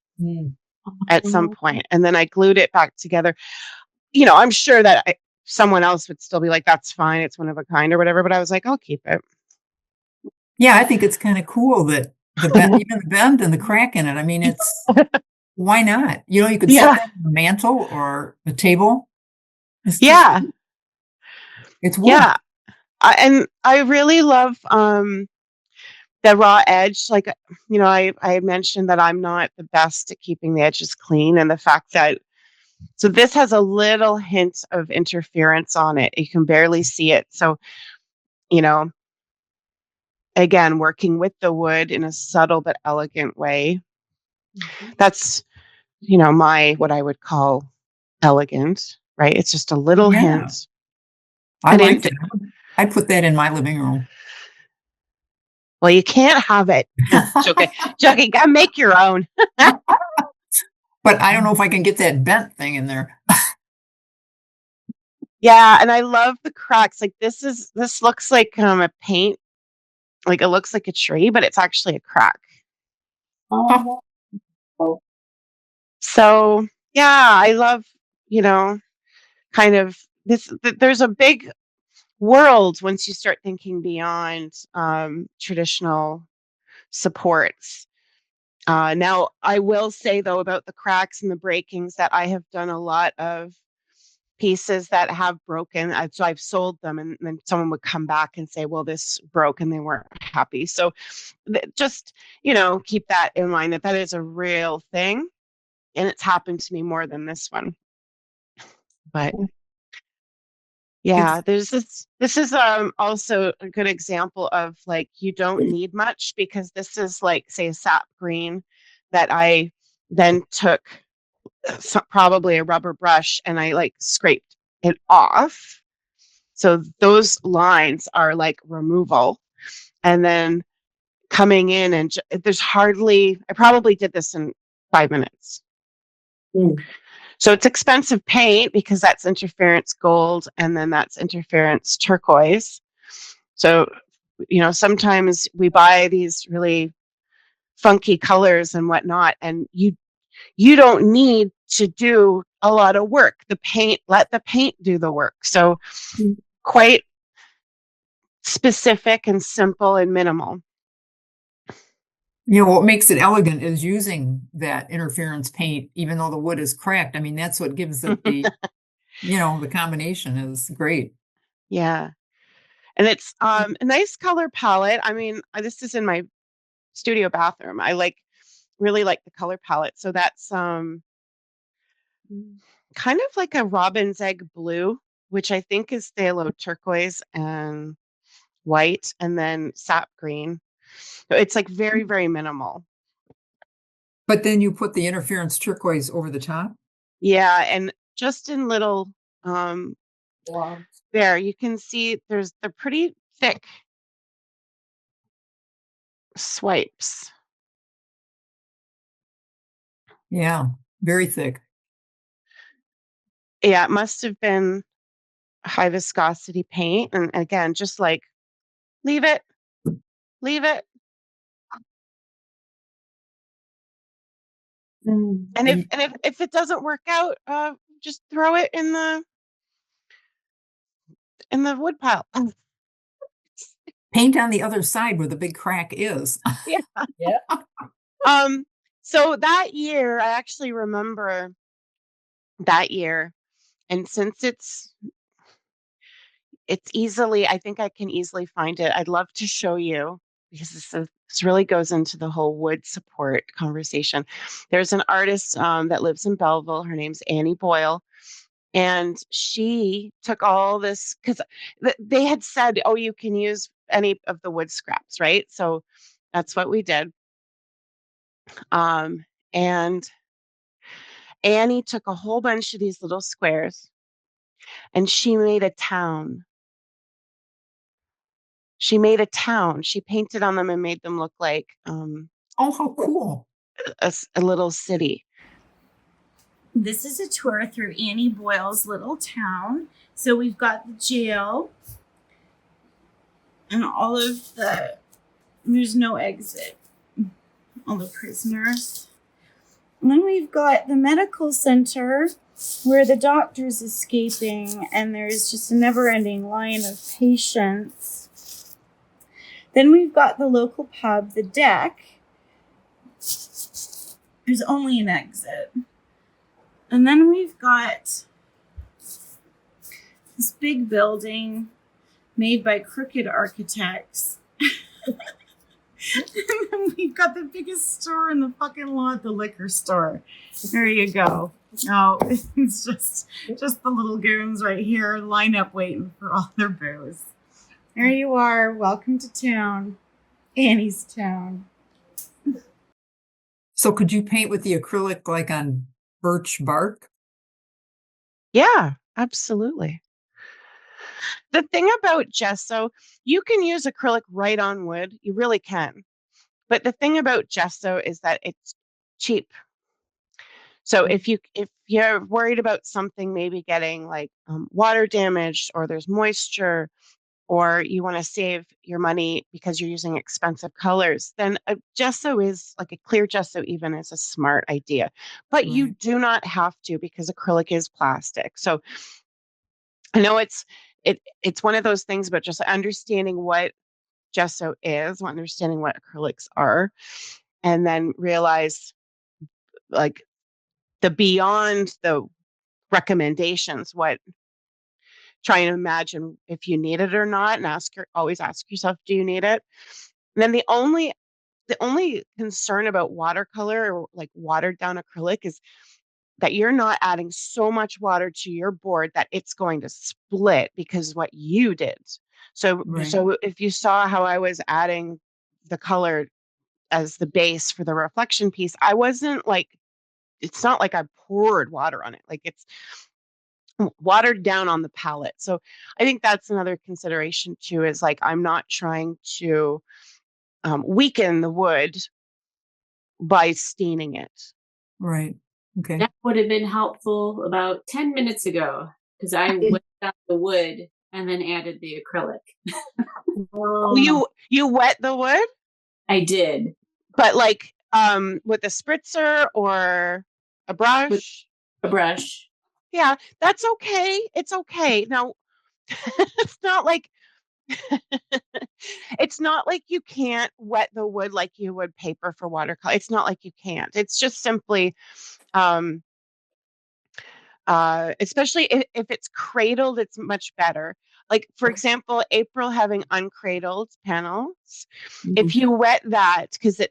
at some point, and then I glued it back together. I'm sure that someone else would still be like, that's fine, it's one of a kind or whatever, but I was like, I'll keep it. Yeah, I think it's kind of cool that even the bend and the crack in it. I mean, why not? You could set that on the mantle or the table. It's wood. Yeah. And I really love the raw edge. Like, I mentioned that I'm not the best at keeping the edges clean, and the fact that so this has a little hint of interference on it. You can barely see it. So, again, working with the wood in a subtle but elegant way. That's, what I would call elegant, right? It's just a little hint. I like that. I'd put that in my living room. Well, you can't have it. Joking. Gotta make your own. But I don't know if I can get that bent thing in there. Yeah, and I love the cracks. Like this looks like a paint. Like it looks like a tree, but it's actually a crack. Oh. So yeah, I love, kind of this. There's a big world once you start thinking beyond traditional supports. Now, I will say though about the cracks and the breakings that I have done a lot of pieces that have broken. So I've sold them, and then someone would come back and say, well, this broke, and they weren't happy. So just, keep that in mind, that is a real thing. And it's happened to me more than this one. But yeah, this is also a good example of like, you don't need much, because this is like, say, a sap green that I then took probably a rubber brush and I like scraped it off. So those lines are like removal. And then coming in, and I probably did this in 5 minutes. So it's expensive paint because that's interference gold, and then that's interference turquoise. So, sometimes we buy these really funky colors and whatnot, and you don't need to do a lot of work. Let the paint do the work. So quite specific and simple and minimal. What makes it elegant is using that interference paint, even though the wood is cracked. I mean, that's what gives it the combination is great. Yeah. And it's a nice color palette. I mean, this is in my studio bathroom. I really like the color palette. So that's kind of like a robin's egg blue, which I think is phthalo turquoise and white, and then sap green. So it's like very, very minimal. But then you put the interference turquoise over the top? Yeah, and just in little there you can see they're pretty thick swipes. Yeah, very thick. Yeah, it must have been high viscosity paint. And again, just like leave it. And if it doesn't work out, just throw it in the wood pile. Paint on the other side where the big crack is. Yeah. So that year, I actually remember that year, and since it's easily, I think I can easily find it. I'd love to show you, because this really goes into the whole wood support conversation. There's an artist that lives in Belleville. Her name's Annie Boyle. And she took all this, because they had said, oh, you can use any of the wood scraps, right? So that's what we did. And Annie took a whole bunch of these little squares and she made a town. She made a town. She painted on them and made them look like Oh, how cool. a little city. This is a tour through Annie Boyle's little town. So we've got the jail and all of there's no exit. All the prisoners. And then we've got the medical center where the doctor's escaping and there's just a never-ending line of patients. Then we've got the local pub, the Deck. There's only an exit. And then we've got this big building made by crooked architects. And then we've got the biggest store in the fucking lot, the liquor store. There you go. Oh, it's just the little goons right here line up waiting for all their booze. There you are. Welcome to town. Annie's town. So could you paint with the acrylic like on birch bark? Yeah, absolutely. The thing about gesso, you can use acrylic right on wood. You really can. But the thing about gesso is that it's cheap. So if you're worried about something maybe getting like water damaged or there's moisture, or you want to save your money because you're using expensive colors, then a gesso is like a clear gesso even is a smart idea. But you do not have to because acrylic is plastic. So I know it's one of those things about just understanding what gesso is, understanding what acrylics are, and then realize like the beyond the recommendations, try and imagine if you need it or not, and always ask yourself, do you need it? And then the only concern about watercolor or like watered down acrylic is that you're not adding so much water to your board that it's going to split because of what you did. So if you saw how I was adding the color as the base for the reflection piece, I wasn't like, it's not like I poured water on it. Like it's watered down on the palette. So I think that's another consideration too, is like, I'm not trying to weaken the wood by staining it. Right. Okay. That would have been helpful about 10 minutes ago because I wet down the wood and then added the acrylic. You wet the wood? I did. But like with a spritzer or a brush? With a brush. Yeah, that's okay. It's okay. Now, it's not like it's not like you can't wet the wood like you would paper for watercolor. It's not like you can't. It's just simply especially if it's cradled, it's much better. Like, for example, April having uncradled panels, if you wet that, because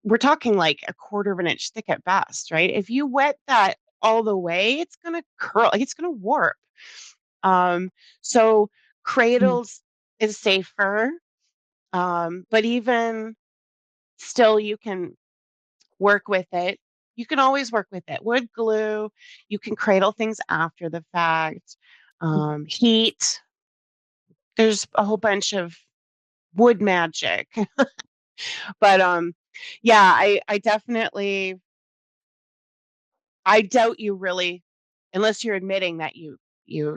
we're talking like a quarter of an inch thick at best, right? If you wet that all the way, it's going to curl, like it's going to warp. So cradles is safer, but even still, you can work with it. You can always work with it. Wood glue, you can cradle things after the fact. Heat, there's a whole bunch of wood magic. But yeah, I definitely, I doubt you really, unless you're admitting that you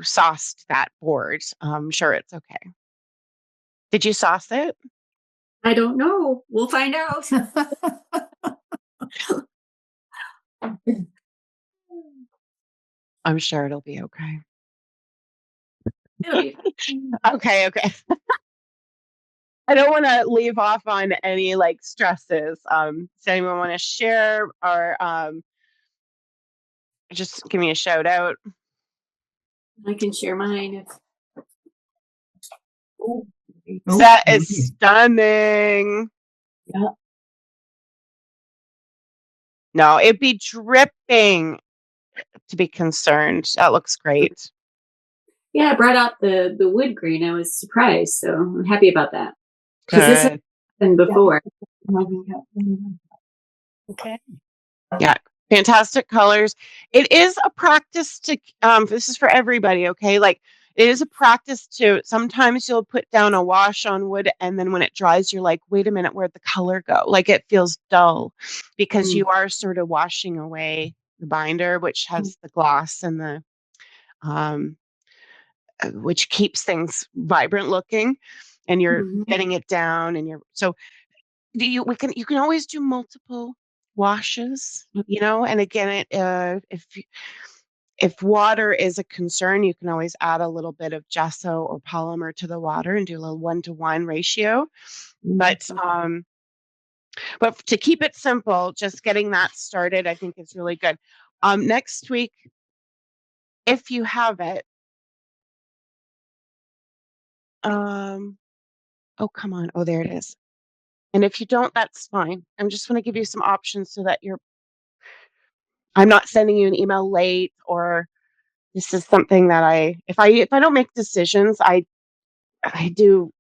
sauced that board. I'm sure it's okay. Did you sauce it? I don't know. We'll find out. I'm sure it'll be okay. It'll be fine. Okay. I don't want to leave off on any like stresses. Does anyone want to share or just give me a shout out? I can share mine. That is stunning. Yeah. No, it'd be dripping to be concerned. That looks great. Yeah, I brought out the wood green. I was surprised, so I'm happy about that. Because this happened before. Okay. Yeah, fantastic colors. It is a practice to, this is for everybody, okay? Like, it is a practice to, sometimes you'll put down a wash on wood and then when it dries, you're like, wait a minute, where'd the color go? Like, it feels dull because you are sort of washing away the binder, which has the gloss and the, um, which keeps things vibrant looking, and you're getting it down and so you can always do multiple washes, and again, if water is a concern, you can always add a little bit of gesso or polymer to the water and do a little 1-to-1 ratio. But to keep it simple, just getting that started, I think is really good. Next week, if you have it, oh, come on. Oh, there it is. And if you don't, that's fine. I'm just want to give you some options so that I'm not sending you an email late, or this is something that if I don't make decisions, I do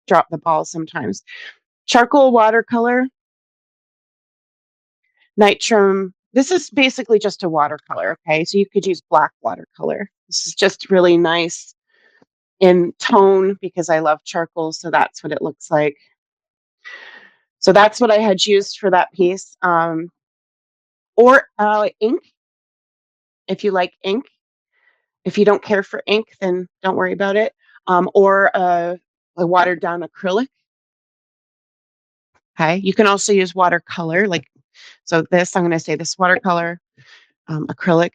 drop the ball sometimes. Charcoal watercolor, nitrum. This is basically just a watercolor, okay? So you could use black watercolor. This is just really nice in tone because I love charcoal, so that's what it looks like. So that's what I had used for that piece. Or ink, if you like ink. If you don't care for ink, then don't worry about it. Or a watered down acrylic. Okay. You can also use watercolor. So I'm going to say this watercolor, acrylic.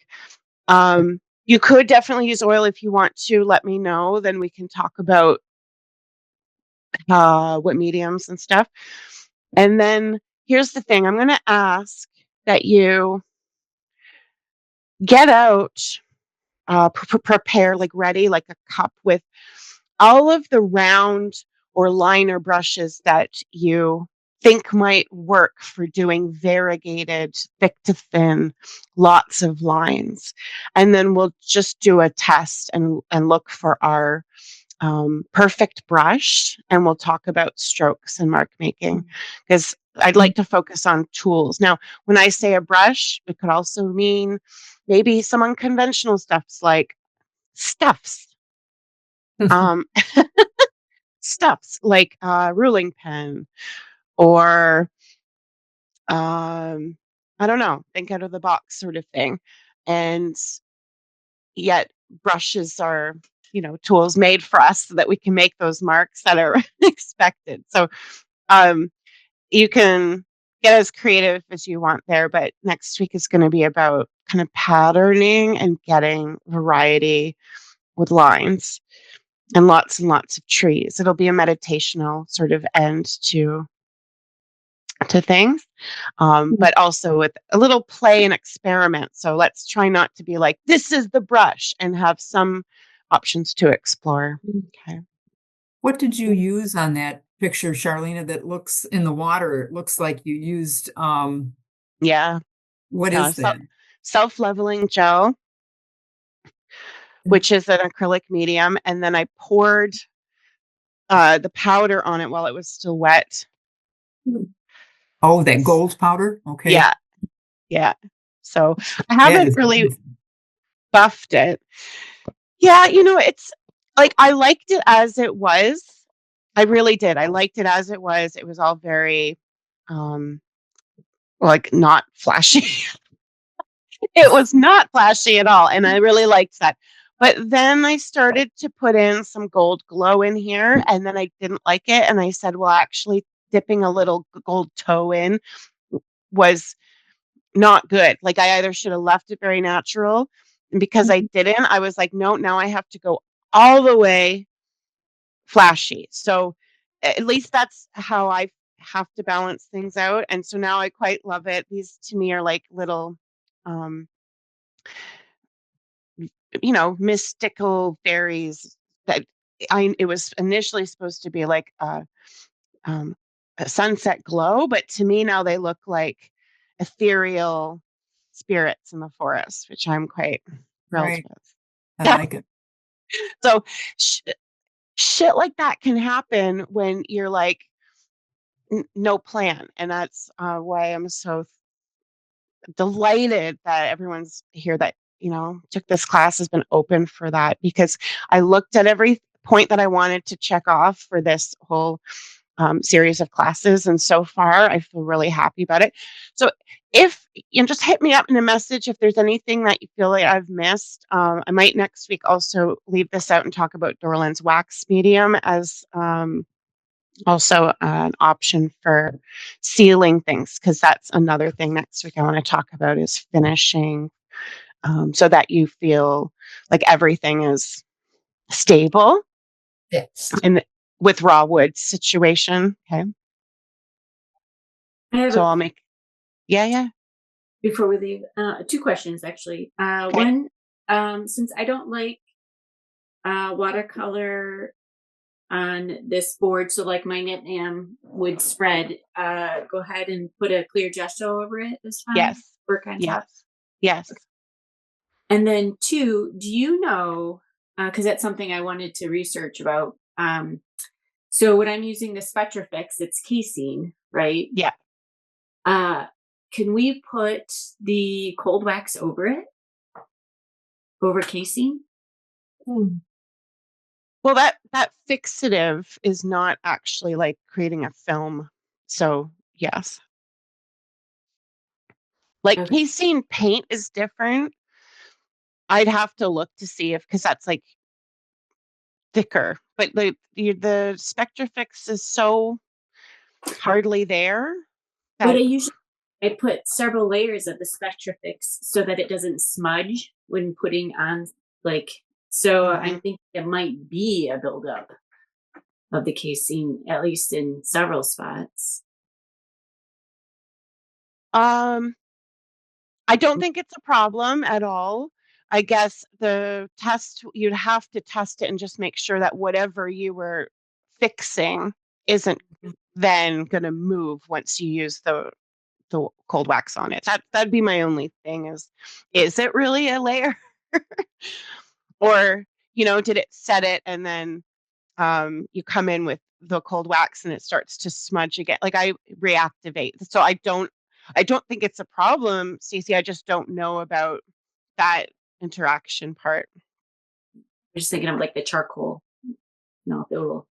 You could definitely use oil if you want to. Let me know. Then we can talk about what mediums and stuff. And then here's the thing. I'm going to ask that you get out, prepare, ready, like a cup with all of the round or liner brushes that you think might work for doing variegated, thick to thin, lots of lines. And then we'll just do a test and look for our perfect brush, and we'll talk about strokes and mark making, because I'd like to focus on tools. Now, when I say a brush, it could also mean maybe some unconventional stuffs like stuffs. Stuffs like a ruling pen, or I don't know, think out of the box sort of thing. And yet brushes are, tools made for us so that we can make those marks that are expected. So you can get as creative as you want there, but next week is going to be about kind of patterning and getting variety with lines and lots of trees. It'll be a meditational sort of end to things, but also with a little play and experiment. So let's try not to be like, this is the brush, and have some options to explore. Okay. What did you use on that picture, Charlena, that looks in the water? It looks like you used, Yeah. what is that? Self-leveling gel, which is an acrylic medium. And then I poured the powder on it while it was still wet. Oh, that gold powder? Okay. Yeah. Yeah. So I haven't really buffed it. Yeah, it's like I liked it as it was. I really did. I liked it as it was. It was all very not flashy. It was not flashy at all, and I really liked that. But then I started to put in some gold glow in here, and then I didn't like it, and I said, well, actually dipping a little gold toe in was not good. Like, I either should have left it very natural, and because I didn't, I was like, no, now I have to go all the way flashy. So at least that's how I have to balance things out. And so now I quite love it. These to me are like little, mystical fairies that it was initially supposed to be like a sunset glow, but to me now they look like ethereal spirits in the forest, which I'm quite thrilled Right. with. I like it. So shit like that can happen when you're like no plan, and that's why I'm so delighted that everyone's here that, took this class, has been open for that, because I looked at every point that I wanted to check off for this whole series of classes. And so far, I feel really happy about it. So if you just hit me up in a message if there's anything that you feel like I've missed. I might next week also leave this out and talk about Dorland's wax medium as also an option for sealing things, because that's another thing next week I want to talk about is finishing, so that you feel like everything is stable. Yes. And with raw wood situation. Okay. So I'll make, yeah. Before we leave, 2 questions actually. Okay. One, since I don't like watercolor on this board, so like my Knit Am would spread, go ahead and put a clear gesso over it this time. Yes. Work on top. Yes. And then 2, do you know, because that's something I wanted to research about. So when I'm using the Spectrafix, it's casein, right? Yeah. Can we put the cold wax over it? Over casein? Well, that fixative is not actually like creating a film. So yes. Like Okay. casein paint is different. I'd have to look to see because that's like thicker, but the Spectrafix is so hardly there But that. I put several layers of the Spectrafix so that it doesn't smudge when putting on, so I'm thinking it might be a buildup of the casein, at least in several spots. I don't think it's a problem at all. I guess the test, you'd have to test it and just make sure that whatever you were fixing isn't then going to move once you use the cold wax on it. That'd be my only thing is it really a layer? Or, did it set it and then you come in with the cold wax and it starts to smudge again? Like I reactivate. So I don't think it's a problem, Stacey. I just don't know about that interaction part. I'm just thinking of like the charcoal. No, it will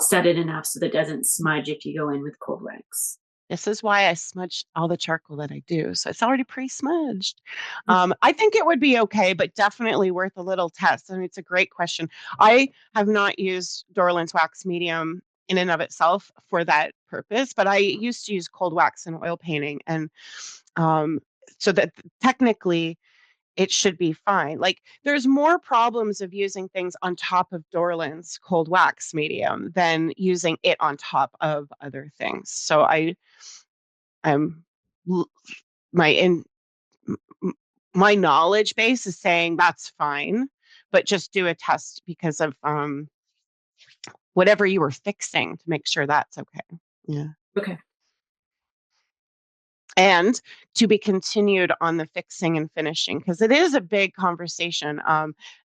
set it enough so that it doesn't smudge if you go in with cold wax. This is why I smudge all the charcoal that I do. So it's already pre-smudged. I think it would be okay, but definitely worth a little test. I mean, it's a great question. I have not used Dorland's wax medium in and of itself for that purpose, but I used to use cold wax in oil painting. And so that technically it should be fine. Like there's more problems of using things on top of Dorland's cold wax medium than using it on top of other things. So my knowledge base is saying that's fine, but just do a test because of whatever you were fixing to make sure that's okay. Yeah. Okay. And to be continued on the fixing and finishing, because it is a big conversation.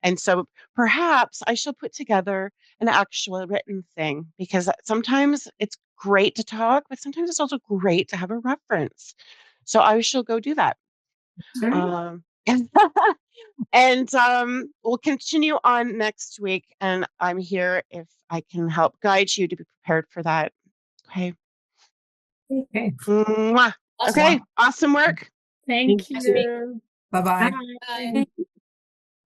And so perhaps I shall put together an actual written thing, because sometimes it's great to talk, but sometimes it's also great to have a reference. So I shall go do that. And we'll continue on next week. And I'm here if I can help guide you to be prepared for that. Okay. Okay. Mwah. Awesome. Okay. Awesome work. Thank you. Bye-bye. Bye.